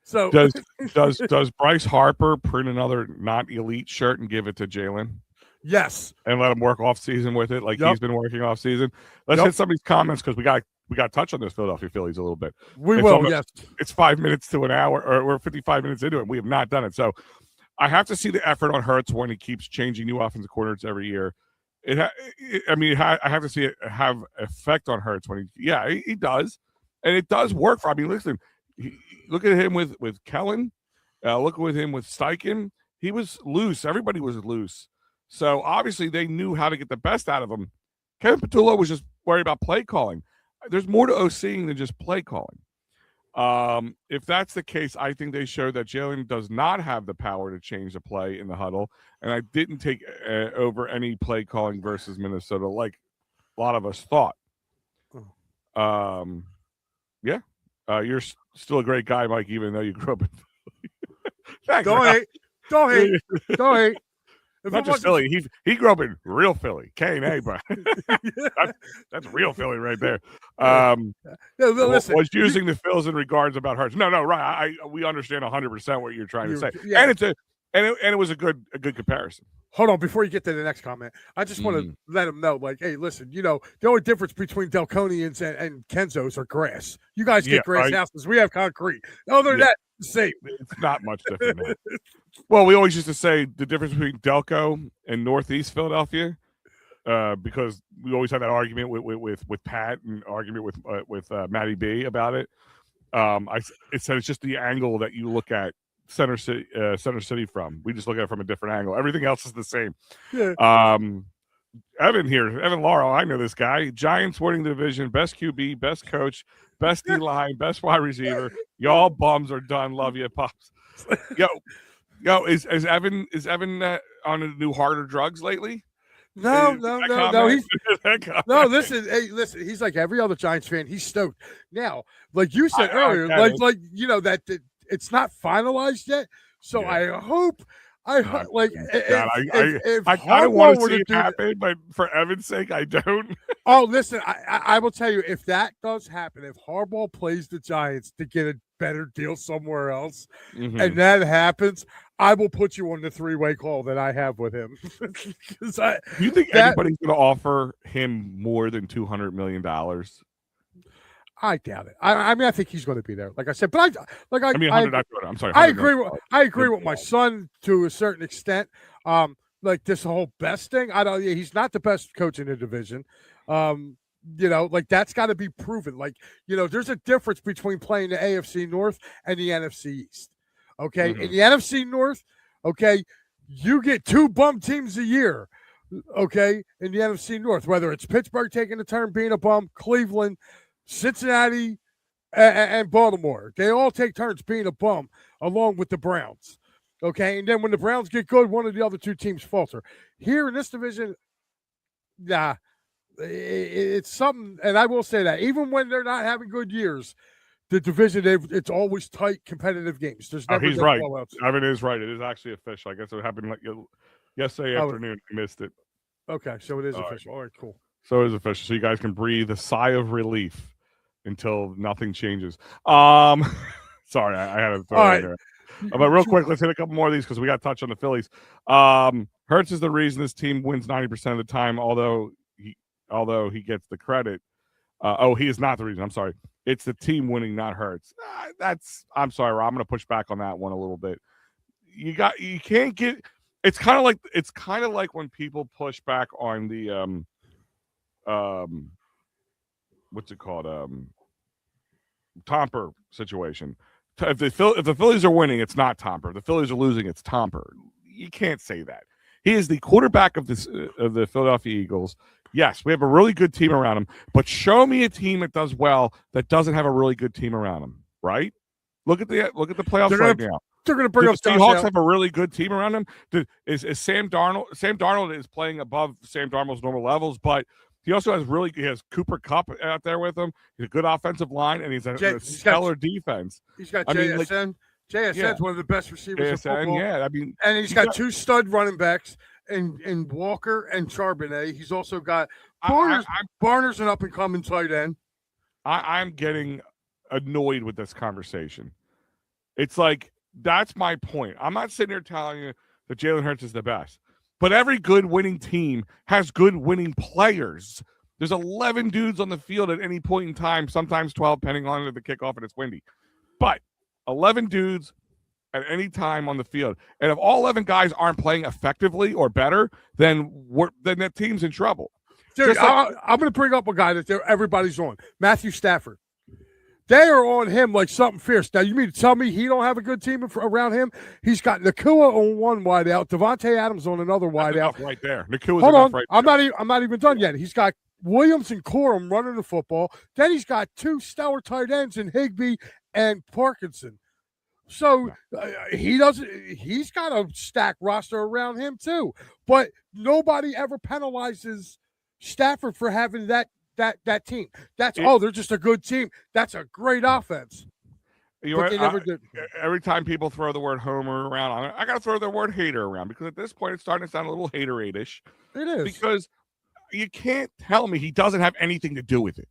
So does Bryce Harper print another not elite shirt and give it to Jalen? Yes, and let him work off season with it, he's been working off season. Let's hit some of these comments, because we got to touch on this Philadelphia Phillies a little bit. We will. Yes, it's 5 minutes to an hour, or we're 55 minutes into it. We have not done it, so I have to see the effort on Hurts when he keeps changing new offensive coordinators every year. I have to see it have effect on Hurts when he does, and it does work for. I mean, listen, look at him with Kellen, look with him with Steichen. He was loose. Everybody was loose. So obviously they knew how to get the best out of him. Kevin Patullo was just worried about play calling. There's more to OCing than just play calling. If that's the case, I think they showed that Jalen does not have the power to change the play in the huddle, and I didn't take over any play calling versus Minnesota like a lot of us thought. You're still a great guy, Mike, even though you grew up in Philly. Don't hate. Not just Philly. He grew up in real Philly. K&A, bro. That's real Philly right there. Listen, was using the Phils in regards about Hurts. No, right. We understand 100% what you're trying to say. Yeah. And And it was a good comparison. Hold on, before you get to the next comment, I just want to let him know, like, hey, listen, the only difference between Delconians and Kenzos are grass. You guys get grass houses. We have concrete. Other than that, the same. It's not much different now. Well, we always used to say the difference between Delco and Northeast Philadelphia, because we always had that argument with Pat and argument with Matty B about it. It said it's just the angle that you look at Center City from. We just look at it from a different angle. Everything else is the same. Yeah. Evan Laurel, I know this guy. Giants winning the division, best QB, best coach, best D line, best wide receiver. Y'all bums are done. Love you, pops. Yo, is Evan on the new harder drugs lately? No. No, listen. Hey, listen. He's like every other Giants fan. He's stoked. Now, like you said earlier, that it's not finalized yet. So I hope. I kind of want to see it happen, but for Evan's sake, I don't. Oh, listen. I will tell you, if that does happen, if Harbaugh plays the Giants to get a better deal somewhere else, and that happens, I will put you on the three-way call that I have with him. You think anybody's going to offer him more than $200 million? I doubt it. I mean, I think he's going to be there. Like I said, but I'm sorry. I agree with my son to a certain extent. Like this whole best thing. He's not the best coach in the division. Like that's got to be proven. Like, there's a difference between playing the AFC North and the NFC East. Okay. In the NFC North, okay, you get 2 bum teams a year. Okay. In the NFC North, whether it's Pittsburgh taking a turn being a bum, Cleveland, Cincinnati, and Baltimore. They all take turns being a bum along with the Browns. Okay. And then when the Browns get good, one of the other 2 teams falter. Here in this division, it's something, and I will say that even when they're not having good years, the division, it's always tight, competitive games. There's never he's right. Blowouts. Evan is right. It is actually official. I guess it happened like yesterday afternoon. I missed it. Okay, so it is official. All right, cool. So it is official. So you guys can breathe a sigh of relief until nothing changes. Sorry, I had to throw it in there. But real quick, let's hit a couple more of these because we got to touch on the Phillies. Hurts is the reason this team wins 90% of the time, although he gets the credit. He is not the reason. I'm sorry. It's the team winning, not Hurts. I'm sorry, Rob. I'm going to push back on that one a little bit. You can't get. It's kind of like when people push back on the what's it called? Tomper situation. If the Phillies are winning, it's not Tomper. If the Phillies are losing, it's Tomper. You can't say that. He is the quarterback of the Philadelphia Eagles. Yes, we have a really good team around him, but show me a team that does well that doesn't have a really good team around him, right? Look at the playoffs right now. They're going to bring up the Seahawks have a really good team around him. Is Sam Darnold? Sam Darnold is playing above Sam Darnold's normal levels, but he also has Cooper Kupp out there with him. He's a good offensive line, and he's a stellar defense. He's got JSN. JSN's one of the best receivers in football. Yeah, and he's got 2 stud running backs in Walker and Charbonnet. He's also got Barner's an up-and-coming tight end. I'm getting annoyed with this conversation. It's like, that's my point. I'm not sitting there telling you that Jalen Hurts is the best. But every good winning team has good winning players. There's 11 dudes on the field at any point in time, sometimes 12, depending on the kickoff and it's windy. But 11 dudes at any time on the field. And if all 11 guys aren't playing effectively or better, then that team's in trouble. Dude, I'm going to bring up a guy that everybody's on, Matthew Stafford. They are on him like something fierce. Now, you mean to tell me he don't have a good team around him? He's got Nakua on one wideout, Devontae Adams on another wideout. Right there. Nakua's Hold on. Right I'm not even done yet. He's got Williams and Corum running the football. Then he's got 2 stellar tight ends in Higbee and Parkinson. So he's got a stacked roster around him too. But nobody ever penalizes Stafford for having that team. They're just a good team. That's a great offense. Every time people throw the word homer around, I got to throw the word hater around because at this point it's starting to sound a little hater-ish. It is. Because you can't tell me he doesn't have anything to do with it.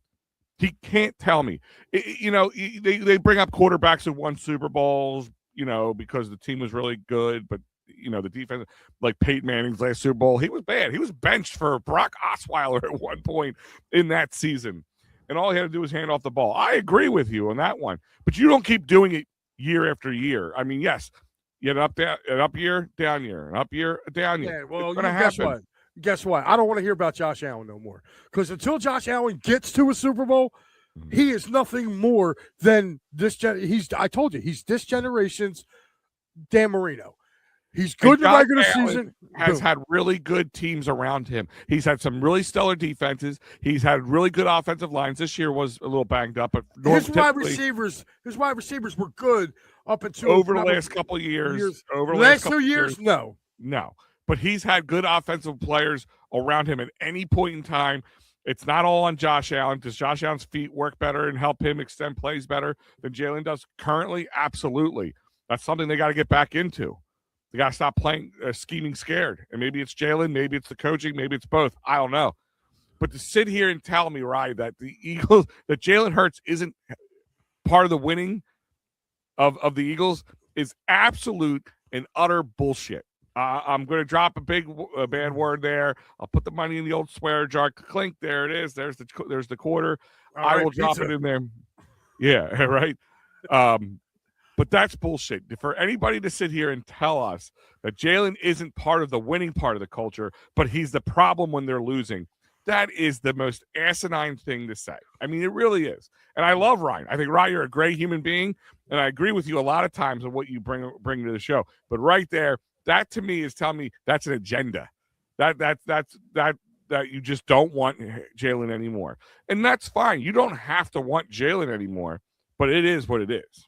He can't tell me. They bring up quarterbacks who won Super Bowls, because the team was really good, but the defense, like Peyton Manning's last Super Bowl, he was bad. He was benched for Brock Osweiler at one point in that season, and all he had to do was hand off the ball. I agree with you on that one, but you don't keep doing it year after year. I mean, yes, you had an up year, down year, an up year, a down year. Yeah, well, guess what? I don't want to hear about Josh Allen no more, because until Josh Allen gets to a Super Bowl, he is nothing more than this. I told you, he's this generation's Dan Marino. He's good in the regular season. Has had really good teams around him. He's had some really stellar defenses. He's had really good offensive lines. This year was a little banged up, but his wide receivers were good up until over the last couple of years. Over the last 2 years, no. But he's had good offensive players around him at any point in time. It's not all on Josh Allen. Does Josh Allen's feet work better and help him extend plays better than Jalen does currently? Absolutely. That's something they got to get back into. They got to stop playing scheming scared. And maybe it's Jalen, maybe it's the coaching, maybe it's both. I don't know. But to sit here and tell me, Ryan, that the Eagles, that Jalen Hurts isn't part of the winning of the Eagles is absolute and utter bullshit. I'm going to drop a bad word there. I'll put the money in the old swear jar. Clink, there it is. There's the quarter. I will drop it in there. Yeah, right. But that's bullshit. For anybody to sit here and tell us that Jalen isn't part of the winning part of the culture, but he's the problem when they're losing, that is the most asinine thing to say. I mean, it really is. And I love Ryan. I think, Ryan, you're a great human being, and I agree with you a lot of times on what you bring to the show. But right there, that to me is telling me that's an agenda. That you just don't want Jalen anymore. And that's fine. You don't have to want Jalen anymore, but it is what it is.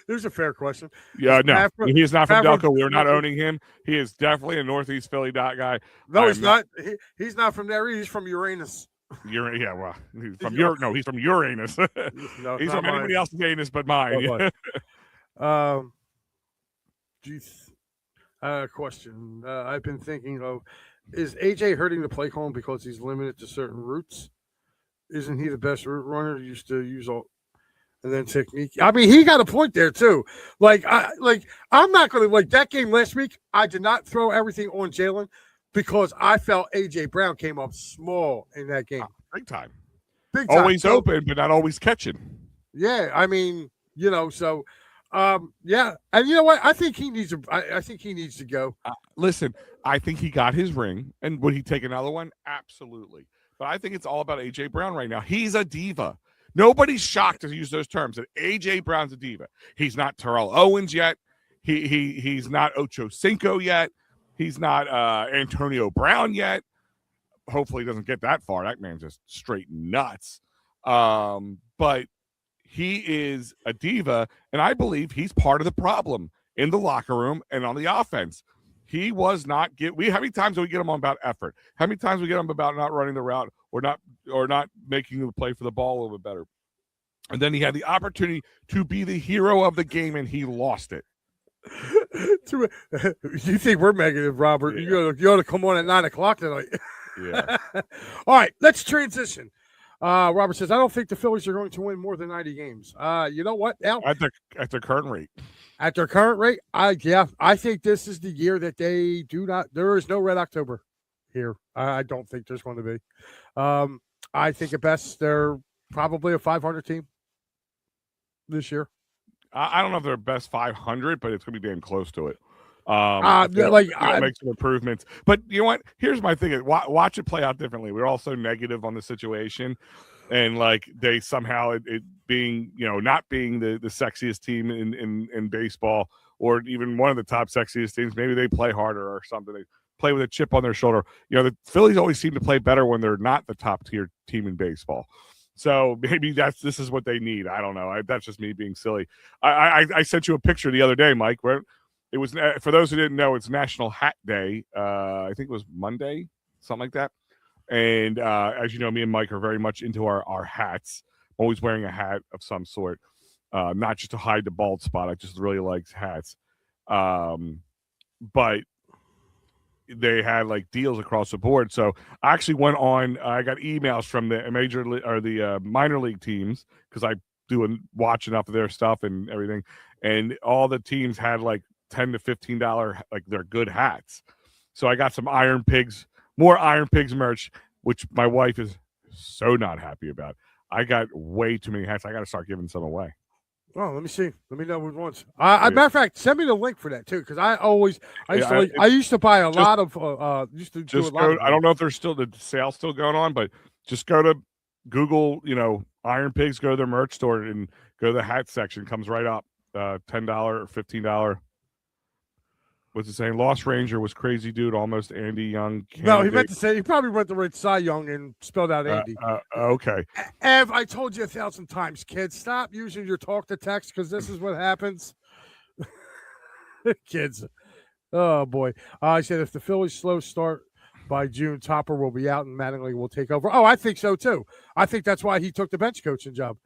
There's a fair question. Yeah, no, he's not from Delco. We're not owning him. He is definitely a Northeast Philly guy. No, he's not. He's not from there. He's from Uranus. Yeah, well, he's from he's from Uranus. No, he's from anybody else's anus but mine. Question. I've been thinking of: is AJ hurting the play calling because he's limited to certain routes? Isn't he the best route runner? Used to use all. And then technique. I mean, he got a point there too. I'm not going to like that game last week. I did not throw everything on Jalen because I felt AJ Brown came up small in that game. Big time. Always open, but not always catching. Yeah, I mean, so yeah, and you know what? I think he needs to. I think he needs to go. Listen, I think he got his ring, and would he take another one? Absolutely. But I think it's all about AJ Brown right now. He's a diva. Nobody's shocked to use those terms. That A.J. Brown's a diva. He's not Terrell Owens yet. He's not Ocho Cinco yet. He's not Antonio Brown yet. Hopefully, he doesn't get that far. That man's just straight nuts. But he is a diva, and I believe he's part of the problem in the locker room and on the offense. He was not how many times do we get him on about effort? How many times we get him about not running the route or not making the play for the ball a little bit better? And then he had the opportunity to be the hero of the game, and he lost it. You think we're negative, Robert? Yeah. You ought to come on at 9:00 tonight. Yeah. All right, let's transition. Robert says, I don't think the Phillies are going to win more than 90 games. You know what, Al? At their current rate. At their current rate, I think this is the year that they do not. There is no Red October here. I don't think there's going to be. I think at best they're probably a 500 team this year. I don't know if they're best 500, but it's going to be damn close to it. Make some improvements. But you know what? Here's my thing: watch it play out differently. We're all so negative on the situation, and they somehow it being not being the sexiest team in baseball, or even one of the top sexiest teams. Maybe they play harder or something. They play with a chip on their shoulder. The Phillies always seem to play better when they're not the top tier team in baseball. So maybe this is what they need. I don't know. That's just me being silly. I sent you a picture the other day, Mike, where it was, for those who didn't know, it's National Hat Day. I think it was Monday, something like that. And as you know, me and Mike are very much into our hats. I'm always wearing a hat of some sort, not just to hide the bald spot. I just really like hats. But they had deals across the board. So I actually went on. I got emails from the the minor league teams because I watch enough of their stuff and everything. And all the teams had $10 to $15, like they're good hats. So I got some more Iron Pigs merch, which my wife is so not happy about. I got way too many hats. I got to start giving some away. Oh, let me see. Let me know which ones. Matter of fact, send me the link for that too, because I used to buy a lot of used to do a lot of. I don't know if there's still the sale still going on, but just go to Google, Iron Pigs, go to their merch store and go to the hat section. Comes right up. $10 or $15. What's it saying? Lost Ranger was crazy dude, almost Andy Young. Candidate. No, he meant to say he probably went to write Cy Young and spelled out Andy. Okay. Ev, I told you 1,000 times, kids, stop using your talk to text because this is what happens. Kids. Oh boy. I said if the Phillies slow start by June, Topper will be out and Mattingly will take over. Oh, I think so too. I think that's why he took the bench coaching job.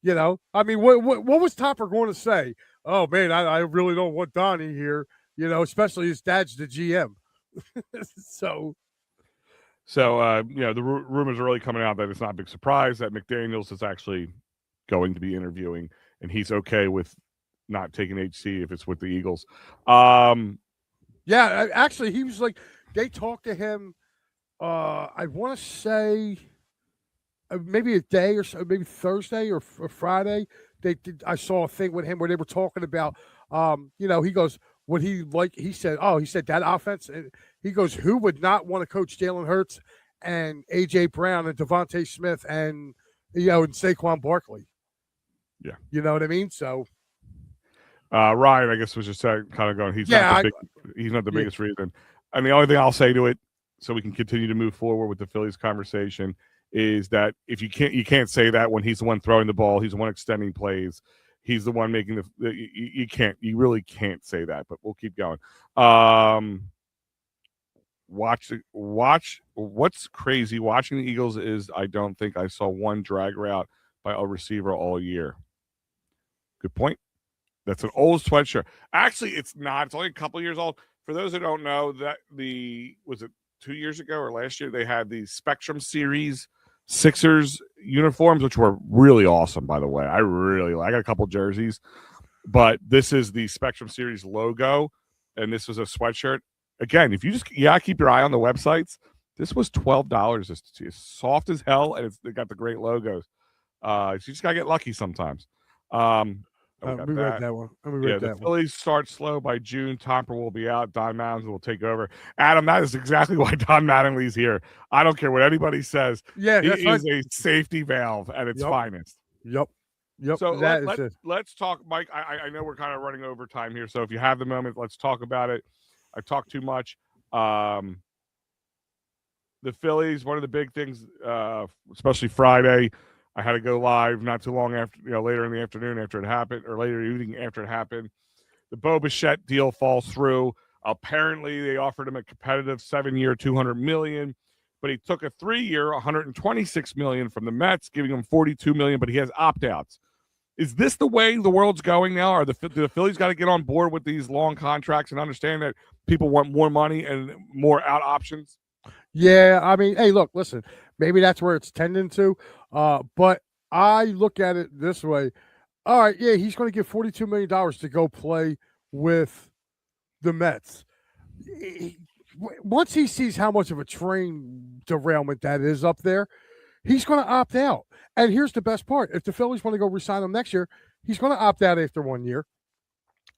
I mean, what was Topper going to say? Oh man, I really don't want Donnie here. Especially his dad's the GM. So the rumors are really coming out that it's not a big surprise that McDaniels is actually going to be interviewing, and he's okay with not taking HC if it's with the Eagles. Yeah, actually, he was like, they talked to him. I want to say maybe a day or so, maybe Thursday or Friday. I saw a thing with him where they were talking about, he goes, what he like. He said that offense. And he goes, who would not want to coach Jalen Hurts and AJ Brown and Devontae Smith and and Saquon Barkley? Yeah, you know what I mean. So, Ryan, I guess was just kind of going. He's not the biggest reason. And the only thing I'll say to it, so we can continue to move forward with the Phillies conversation, is that if you can't say that when he's the one throwing the ball, he's the one extending plays. He's the one making you really can't say that, but we'll keep going. Watch. What's crazy watching the Eagles is I don't think I saw one drag route by a receiver all year. Good point. That's an old sweatshirt. Actually, it's not. It's only a couple years old. For those who don't know, that was it 2 years ago or last year, they had the Spectrum Series Sixers uniforms, which were really awesome, by the way. I got a couple jerseys, but this is the Spectrum Series logo, and this was a sweatshirt. Again, if you just keep your eye on the websites, this was $12. It's soft as hell, and they got the great logos. So you just gotta get lucky sometimes. Let me read that one. The Phillies start slow by June. Topper will be out. Don Mattingly will take over. Adam, that is exactly why Don Mattingly's here. I don't care what anybody says. Yeah, he is a safety valve at its finest. Yep. So let's talk, Mike. I know we're kind of running over time here, so if you have the moment, let's talk about it. I talked too much. The Phillies, one of the big things, especially Friday, I had to go live not too long after, later in the afternoon after it happened, or later evening after it happened. The Bo Bichette deal falls through. Apparently, they offered him a competitive 7-year, $200 million, but he took a 3-year, $126 million from the Mets, giving him $42 million, but he has opt-outs. Is this the way the world's going now? Do the Phillies got to get on board with these long contracts and understand that people want more money and more out options? Yeah, I mean, hey, look, listen, maybe that's where it's tending to, but I look at it this way. All right, yeah, he's going to get $42 million to go play with the Mets. Once he sees how much of a train derailment that is up there, he's going to opt out. And here's the best part. If the Phillies want to go re-sign him next year, he's going to opt out after 1 year.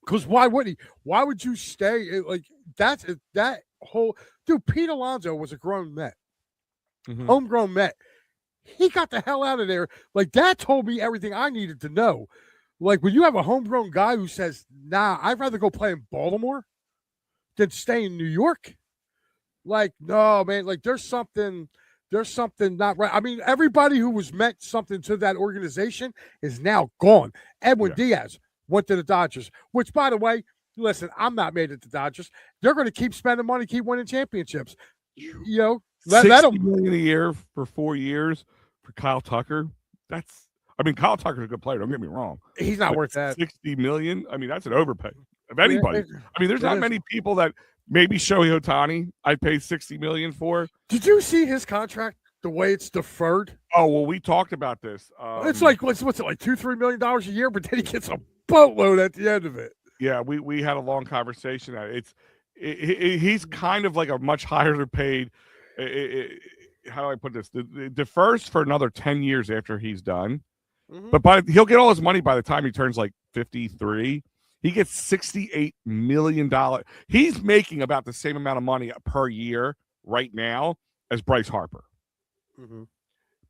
Because why would he? Why would you stay? Like, that whole – dude, Pete Alonso was a grown Met. Mm-hmm. Homegrown Met. He got the hell out of there. Like, that told me everything I needed to know. Like, when you have a homegrown guy who says, nah, I'd rather go play in Baltimore than stay in New York. Like, no, man. Like, there's something not right. I mean, everybody who was meant something to that organization is now gone. Edwin Diaz went to the Dodgers, which, by the way, listen, I'm not made at the Dodgers. They're going to keep spending money, keep winning championships. $60 million a year for 4 years for Kyle Tucker. Kyle Tucker's a good player. Don't get me wrong. He's not worth that. $60 million. I mean, that's an overpay of anybody. There's not many people that maybe Shohei Ohtani I'd pay $60 million for. Did you see his contract? The way it's deferred. Oh well, we talked about this. It's like what's it like $2-3 million a year, but then he gets a boatload at the end of it. Yeah, we had a long conversation. He's kind of like a much higher paid. How do I put this? Defers for another 10 years after he's done, Hmm. but he'll get all his money by the time he turns like 53. He gets $68 million. He's making about the same amount of money per year right now as Bryce Harper, Hmm.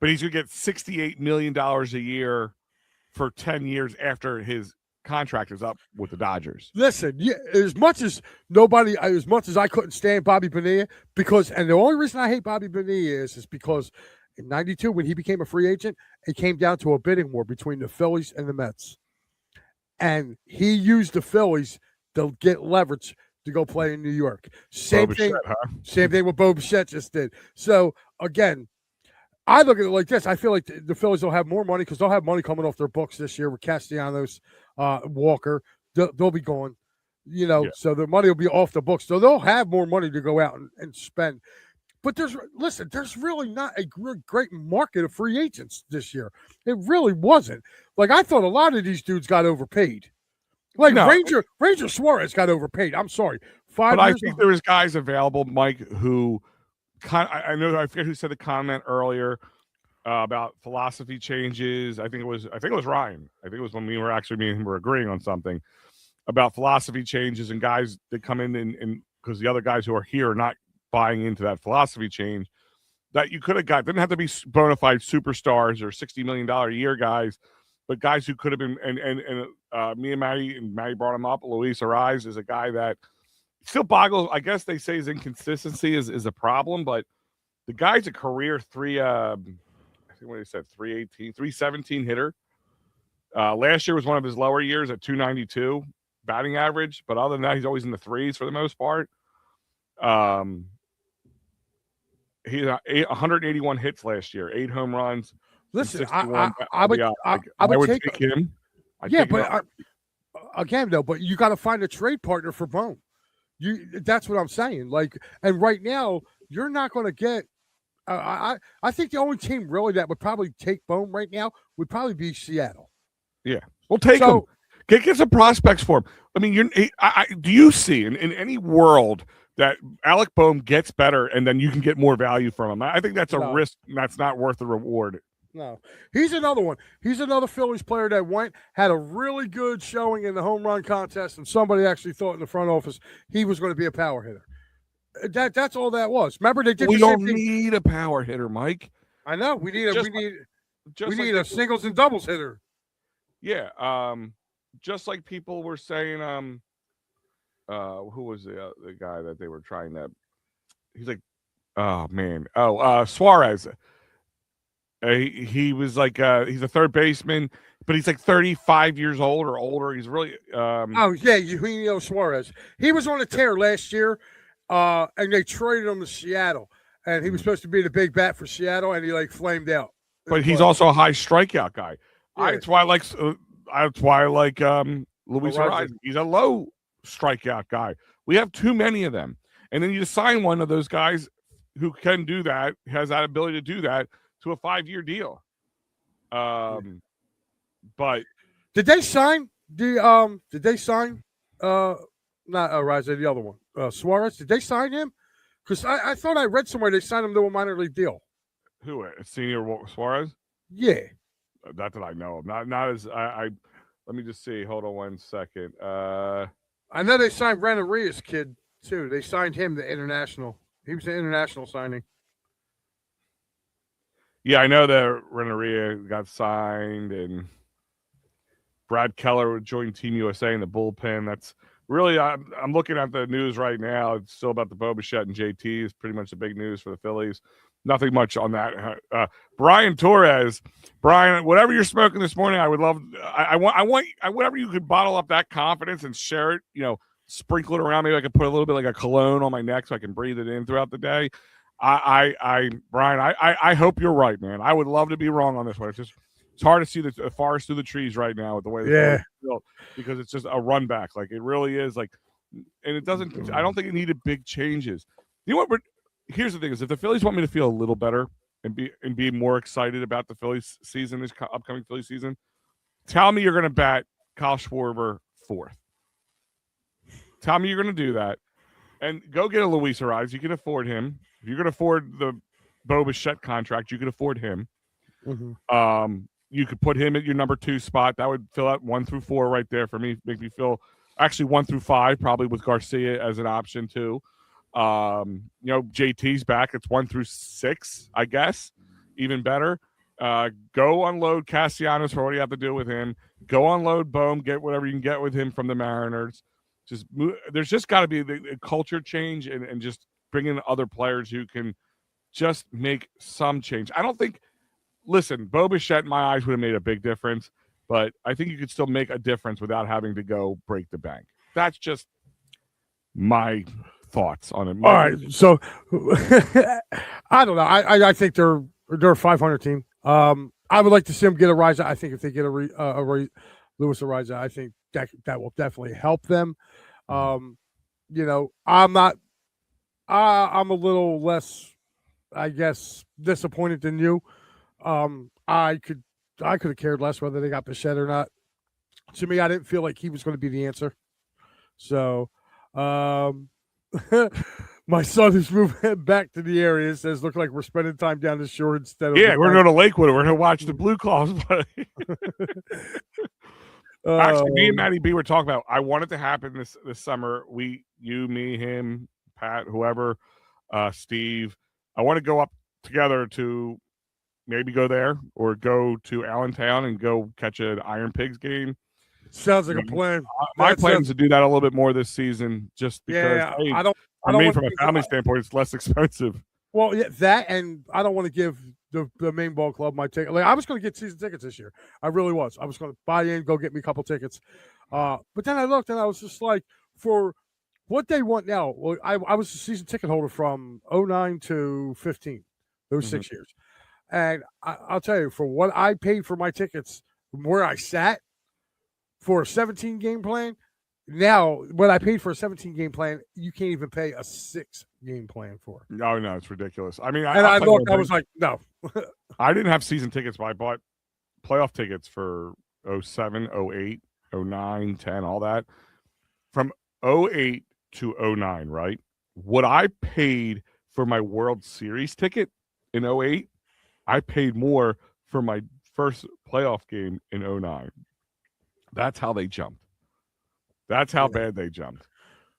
but he's gonna get $68 million a year for 10 years after his contract is up with the Dodgers. Listen, yeah, as much as I couldn't stand Bobby Bonilla, and the only reason I hate Bobby Bonilla is because in '92 when he became a free agent, it came down to a bidding war between the Phillies and the Mets, and he used the Phillies to get leverage to go play in New York. Same Boba thing, Fett, huh? same thing what Bo Bichette just did. So again, I look at it like this. I feel like the Phillies will have more money because they'll have money coming off their books this year with Castellanos, Walker. They'll be going, Yeah. so their money will be off the books. So they'll have more money to go out and spend. But there's really not a great market of free agents this year. It really wasn't. Like, I thought a lot of these dudes got overpaid. Like No. Ranger Suarez got overpaid. I'm sorry. But I think there was guys available, Mike, who I forget who said the comment earlier about philosophy changes. I think it was Ryan. I think it was when me and him were agreeing on something about philosophy changes and guys that come in and because the other guys who are here are not buying into that philosophy change that you could have got. Didn't have to be bona fide superstars or $60 million a year guys, but guys who could have been. And me and Maddie brought him up. Luis Ariz is a guy that still boggles. I guess they say his inconsistency is a problem, but the guy's a career I think what he said, 318, 317 hitter. Last year was one of his lower years at 292 batting average, but other than that, he's always in the threes for the most part. He had 181 hits last year, 8 home runs. Listen, 61. I would take him. Again, though, but you got to find a trade partner for Bone. That's what I'm saying. Like, and right now, you're not going to get. I think the only team really that would probably take Bone right now would probably be Seattle. Yeah, we'll take him. Get some prospects for him. I mean, do you see in any world that Alec Bohm gets better and then you can get more value from him? I think that's a risk that's not worth the reward. No, he's another one. He's another Phillies player that had a really good showing in the home run contest, and somebody actually thought in the front office he was going to be a power hitter. That's all that was. Remember, they did. We don't need a power hitter, Mike. I know. We need a singles and doubles hitter. Yeah. Just like people were saying, who was the guy that they were trying to? He's like, oh man, Suarez. He was like, he's a third baseman, but he's like 35 years old or older. He's really. Eugenio Suarez. He was on a tear last year, and they traded him to Seattle, and he was supposed to be the big bat for Seattle, and he flamed out. But he's also a high strikeout guy. Yeah. That's why I like Luis Ariz. He's a low strikeout guy. We have too many of them, and then you just sign one of those guys who can do that, has that ability to do that, to a 5-year deal. But did they sign not Ariz, the other one, Suarez? Did they sign him? Because I thought I read somewhere they signed him to a minor league deal. Who? Senior Suarez? Yeah. Not that I know of. Not as I let me just see. Hold on 1 second. I know they signed Reneria's kid too. They signed him to international. He was an international signing. Yeah, I know that Renneria got signed, and Brad Keller joined Team USA in the bullpen. That's really, I'm looking at the news right now. It's still about the Bo Bichette and JT is pretty much the big news for the Phillies. Nothing much on that. Brian Torres, whatever you're smoking this morning, I would love. I want whatever you could bottle up that confidence and share it. Sprinkle it around. Maybe I could put a little bit like a cologne on my neck so I can breathe it in throughout the day. Brian, I hope you're right, man. I would love to be wrong on this one. It's hard to see the forest through the trees right now with the way the built, because it's just a run back. Like, it really is. Like, and it doesn't. I don't think it needed big changes. You know what? Here's the thing: is if the Phillies want me to feel a little better and be more excited about the Phillies season, this upcoming Phillies season, tell me you're going to bat Kyle Schwarber fourth. Tell me you're going to do that. And go get a Luis Ariz. You can afford him. If you're going to afford the Bo Bichette contract, you can afford him. Mm-hmm. You could put him at your number 2 spot. That would fill out 1 through 4 right there for me. Make me feel actually 1 through 5, probably with Garcia as an option too. JT's back. It's 1 through 6, I guess. Even better. Go unload Castellanos for what you have to do with him. Go unload Bohm. Get whatever you can get with him from the Mariners. Just there's just got to be a culture change and just bring in other players who can just make some change. I don't think. Listen, Bo Bichette in my eyes would have made a big difference, but I think you could still make a difference without having to go break the bank. That's just my thoughts on it. All right, so I don't know. I think they're a 500 team. I would like to see them get a rise. I think if they get a Luis Ariz, I think that will definitely help them. I'm not. I'm a little less, I guess, disappointed than you. I could have cared less whether they got Bichette or not. To me, I didn't feel like he was going to be the answer. So, my son is moving back to the area. Says, "Look like we're spending time down the shore instead of." Yeah, we're going to Lakewood. We're going to watch the Blue Claws play. Actually, me and Matty B were talking about. I want it to happen this summer. You, me, him, Pat, whoever, Steve. I want to go up together to maybe go there or go to Allentown and go catch an Iron Pigs game. Sounds like a plan. My plan is to do that a little bit more this season, just because. Yeah, hey, I don't from a family standpoint, it's less expensive. Well, yeah, that, and I don't want to give the main ball club my ticket. Like, I was going to get season tickets this year. I really was. I was going to buy in, go get me a couple tickets. But then I looked and I was just like, for what they want now. Well, I was a season ticket holder from 09 to 15, those 6 years. And I'll tell you, for what I paid for my tickets, from where I sat for a 17-game plan, now what I paid for a 17-game plan, you can't even pay a 6-game plan for. No, it's ridiculous. I mean, I looked, I was like, no. I didn't have season tickets, but I bought playoff tickets for 07, 08, 09, 10, all that. From 08 to 09, right? What I paid for my World Series ticket in 08, I paid more for my first playoff game in 09. That's how they jumped. That's how bad they jumped.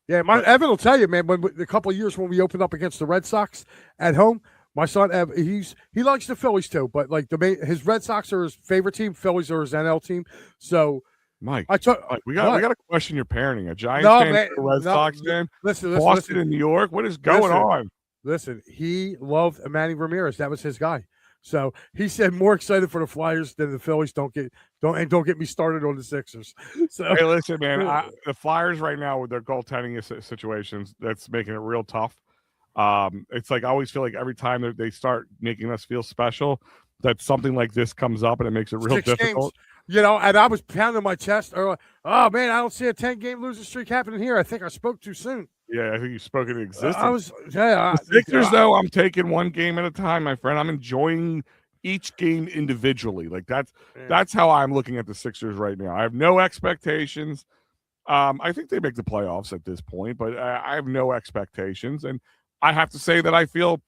Yeah, Evan will tell you, man, when a couple of years when we opened up against the Red Sox at home, my son Evan, he likes the Phillies too, but like his Red Sox are his favorite team, Phillies are his NL team. So Mike, we got to question your parenting. A Giants fan, a Red Sox fan, listen, Boston and New York. What is going on? Listen, he loved Manny Ramirez. That was his guy. So he said more excited for the Flyers than the Phillies. Don't get me started on the Sixers. So hey, listen, man, the Flyers right now with their goaltending situations, that's making it real tough. It's like I always feel like every time they start making us feel special, that something like this comes up and it makes it real difficult. Games, and I was pounding my chest. Oh man, I don't see a 10-game losing streak happening here. I think I spoke too soon. Yeah, I think you spoke into existence. The Sixers, though, I'm taking one game at a time, my friend. I'm enjoying each game individually. Like that's how I'm looking at the Sixers right now. I have no expectations. I think they make the playoffs at this point, but I have no expectations. And I have to say that I feel,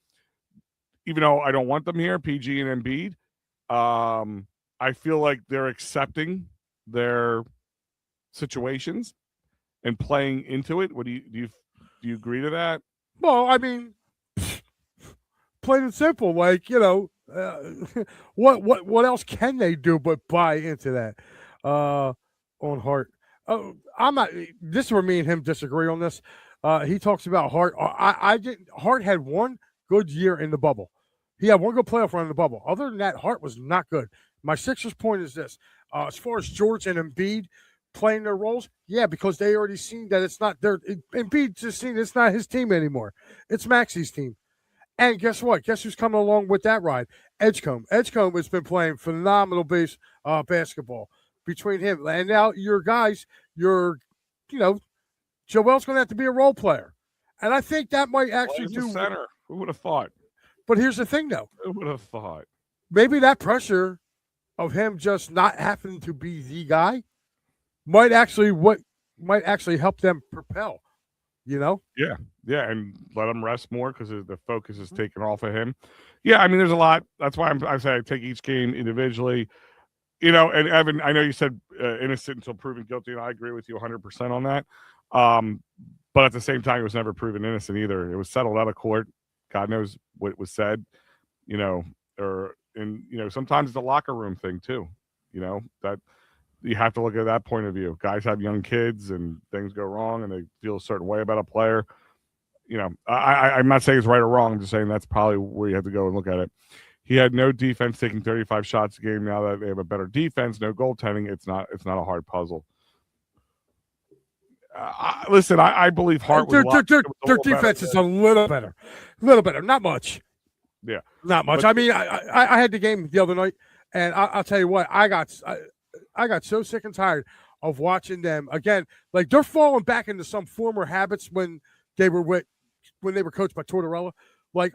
even though I don't want them here, PG and Embiid, I feel like they're accepting their situations and playing into it. What do you agree to that? Well, I mean, plain and simple. Like, what else can they do but buy into that? On Hart, I'm not. This is where me and him disagree on this. He talks about Hart. I didn't. Hart had one good year in the bubble. He had one good playoff run in the bubble. Other than that, Hart was not good. My Sixers point is this: as far as George and Embiid playing their roles, yeah, because they already seen that it's not their. Embiid just seen it's not his team anymore. It's Maxi's team. And guess what? Guess who's coming along with that ride? Edgecombe. Edgecombe has been playing phenomenal basketball between him and now your guys. Joel's going to have to be a role player, and I think that might actually do center. Who would have thought? But here's the thing, though. Who would have thought? Maybe that pressure of him just not having to be the guy might actually help them propel Yeah, and let him rest more because the focus is taken off of him. Yeah, I mean, there's a lot. That's why I say I take each game individually. And Evan, I know you said innocent until proven guilty, and I agree with you 100% on that. But at the same time, it was never proven innocent either. It was settled out of court. God knows what was said, sometimes it's a locker room thing too. That you have to look at that point of view. Guys have young kids, and things go wrong, and they feel a certain way about a player. I'm not saying it's right or wrong. I'm just saying that's probably where you have to go and look at it. He had no defense, taking 35 shots a game. Now that they have a better defense, no goaltending, it's not a hard puzzle. Listen, I believe Hart was their defense is a little better, not much. Yeah, not much. I mean, I had the game the other night, and I'll tell you what, I got so sick and tired of watching them again. Like, they're falling back into some former habits when they were coached by Tortorella. Like,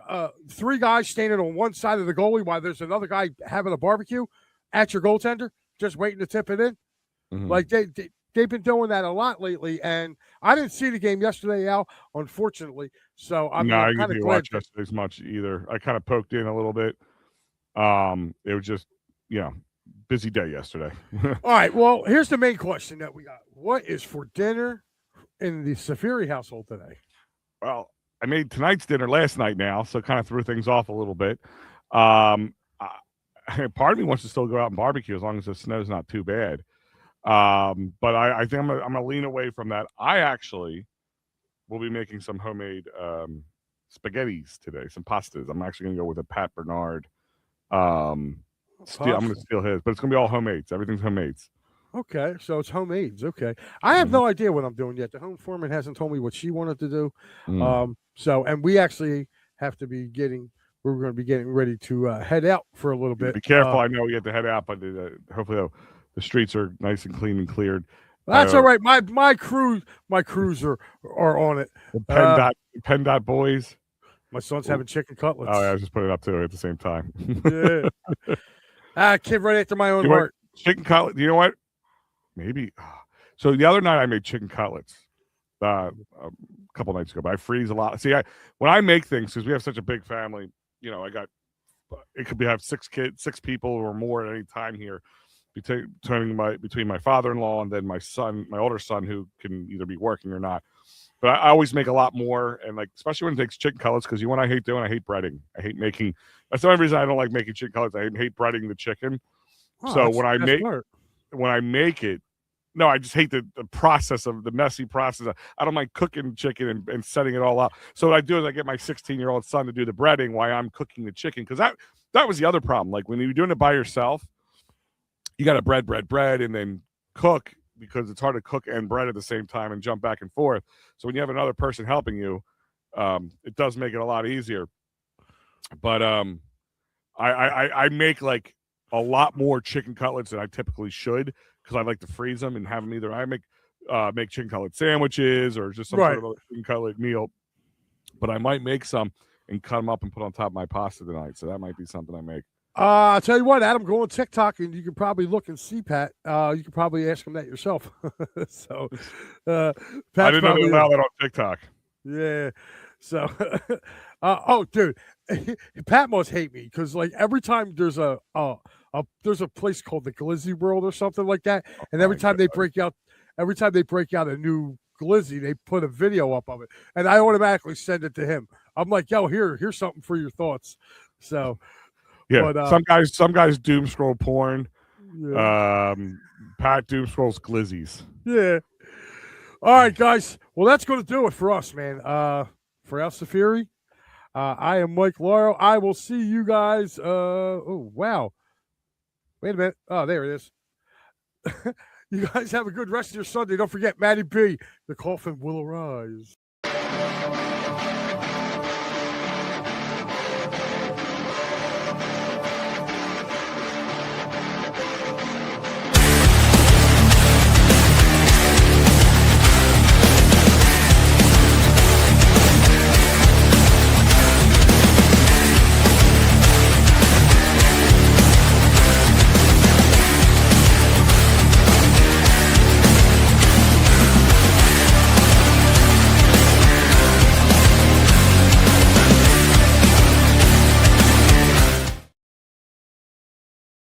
3 guys standing on one side of the goalie while there's another guy having a barbecue at your goaltender, just waiting to tip it in. Mm-hmm. Like, they've been doing that a lot lately, and I didn't see the game yesterday, Al, unfortunately. So I'm kind of glad. Watch yesterday's much either. I kind of poked in a little bit. It was just, busy day yesterday. All right. Well, here's the main question that we got: what is for dinner in the Safiri household today? Well, I made tonight's dinner last night now, so kind of threw things off a little bit. Part of me wants to still go out and barbecue as long as the snow's not too bad. But I think I'm gonna lean away from that. I actually will be making some homemade spaghettis today, some pastas. I'm actually gonna go with a Pat Bernard. I'm gonna steal his, but it's gonna be all homemades. Everything's homemades. Okay, so it's homemades. Okay, I have no idea what I'm doing yet. The home foreman hasn't told me what she wanted to do. And we actually have to be we're going to be getting ready to head out for a little bit. Be careful. I know you have to head out, but hopefully the streets are nice and clean and cleared. That's all right. My crews are on it. The PennDOT boys. My son's having chicken cutlets. Oh, yeah, I was just putting it up too at the same time. Yeah. Kid right after my own heart. Chicken cutlet. You know what? Maybe. So the other night I made chicken cutlets a couple nights ago, but I freeze a lot. See, when I make things, because we have such a big family, it could have 6 kids, 6 people or more at any time here, between my father-in-law and then my son, my older son, who can either be working or not. But I always make a lot more, and especially when it takes chicken cutlets, because what I hate doing, I hate breading. I hate making. That's the only reason I don't like making chicken cutlets. I hate breading the chicken. So when I make it, no, I just hate the process of the messy process. I don't mind cooking chicken and setting it all up. So what I do is I get my 16-year-old son to do the breading while I'm cooking the chicken, because that was the other problem. Like, when you're doing it by yourself, you got to bread, and then cook, because it's hard to cook and bread at the same time and jump back and forth. So when you have another person helping you, it does make it a lot easier. But I make a lot more chicken cutlets than I typically should, because I like to freeze them and have them either. I make chicken cutlet sandwiches or just some sort of a chicken cutlet meal. But I might make some and cut them up and put on top of my pasta tonight. So that might be something I make. I'll tell you what, Adam, go on TikTok and you can probably look and see Pat. You can probably ask him that yourself. So, I didn't know they allow that on TikTok. Yeah. So, dude, Pat must hate me, because every time there's a place called the Glizzy World or something like that, and every time they break out a new Glizzy, they put a video up of it, and I automatically send it to him. I'm like, yo, here's something for your thoughts. So. Yeah, but, some guys doom scroll porn. Yeah. Pat doom scrolls glizzies. Yeah. All right, guys. Well, that's going to do it for us, man. For Al Safiri, I am Mike Lauro. I will see you guys. Oh, wow. Wait a minute. Oh, there it is. You guys have a good rest of your Sunday. Don't forget, Matty B, the coffin will arise.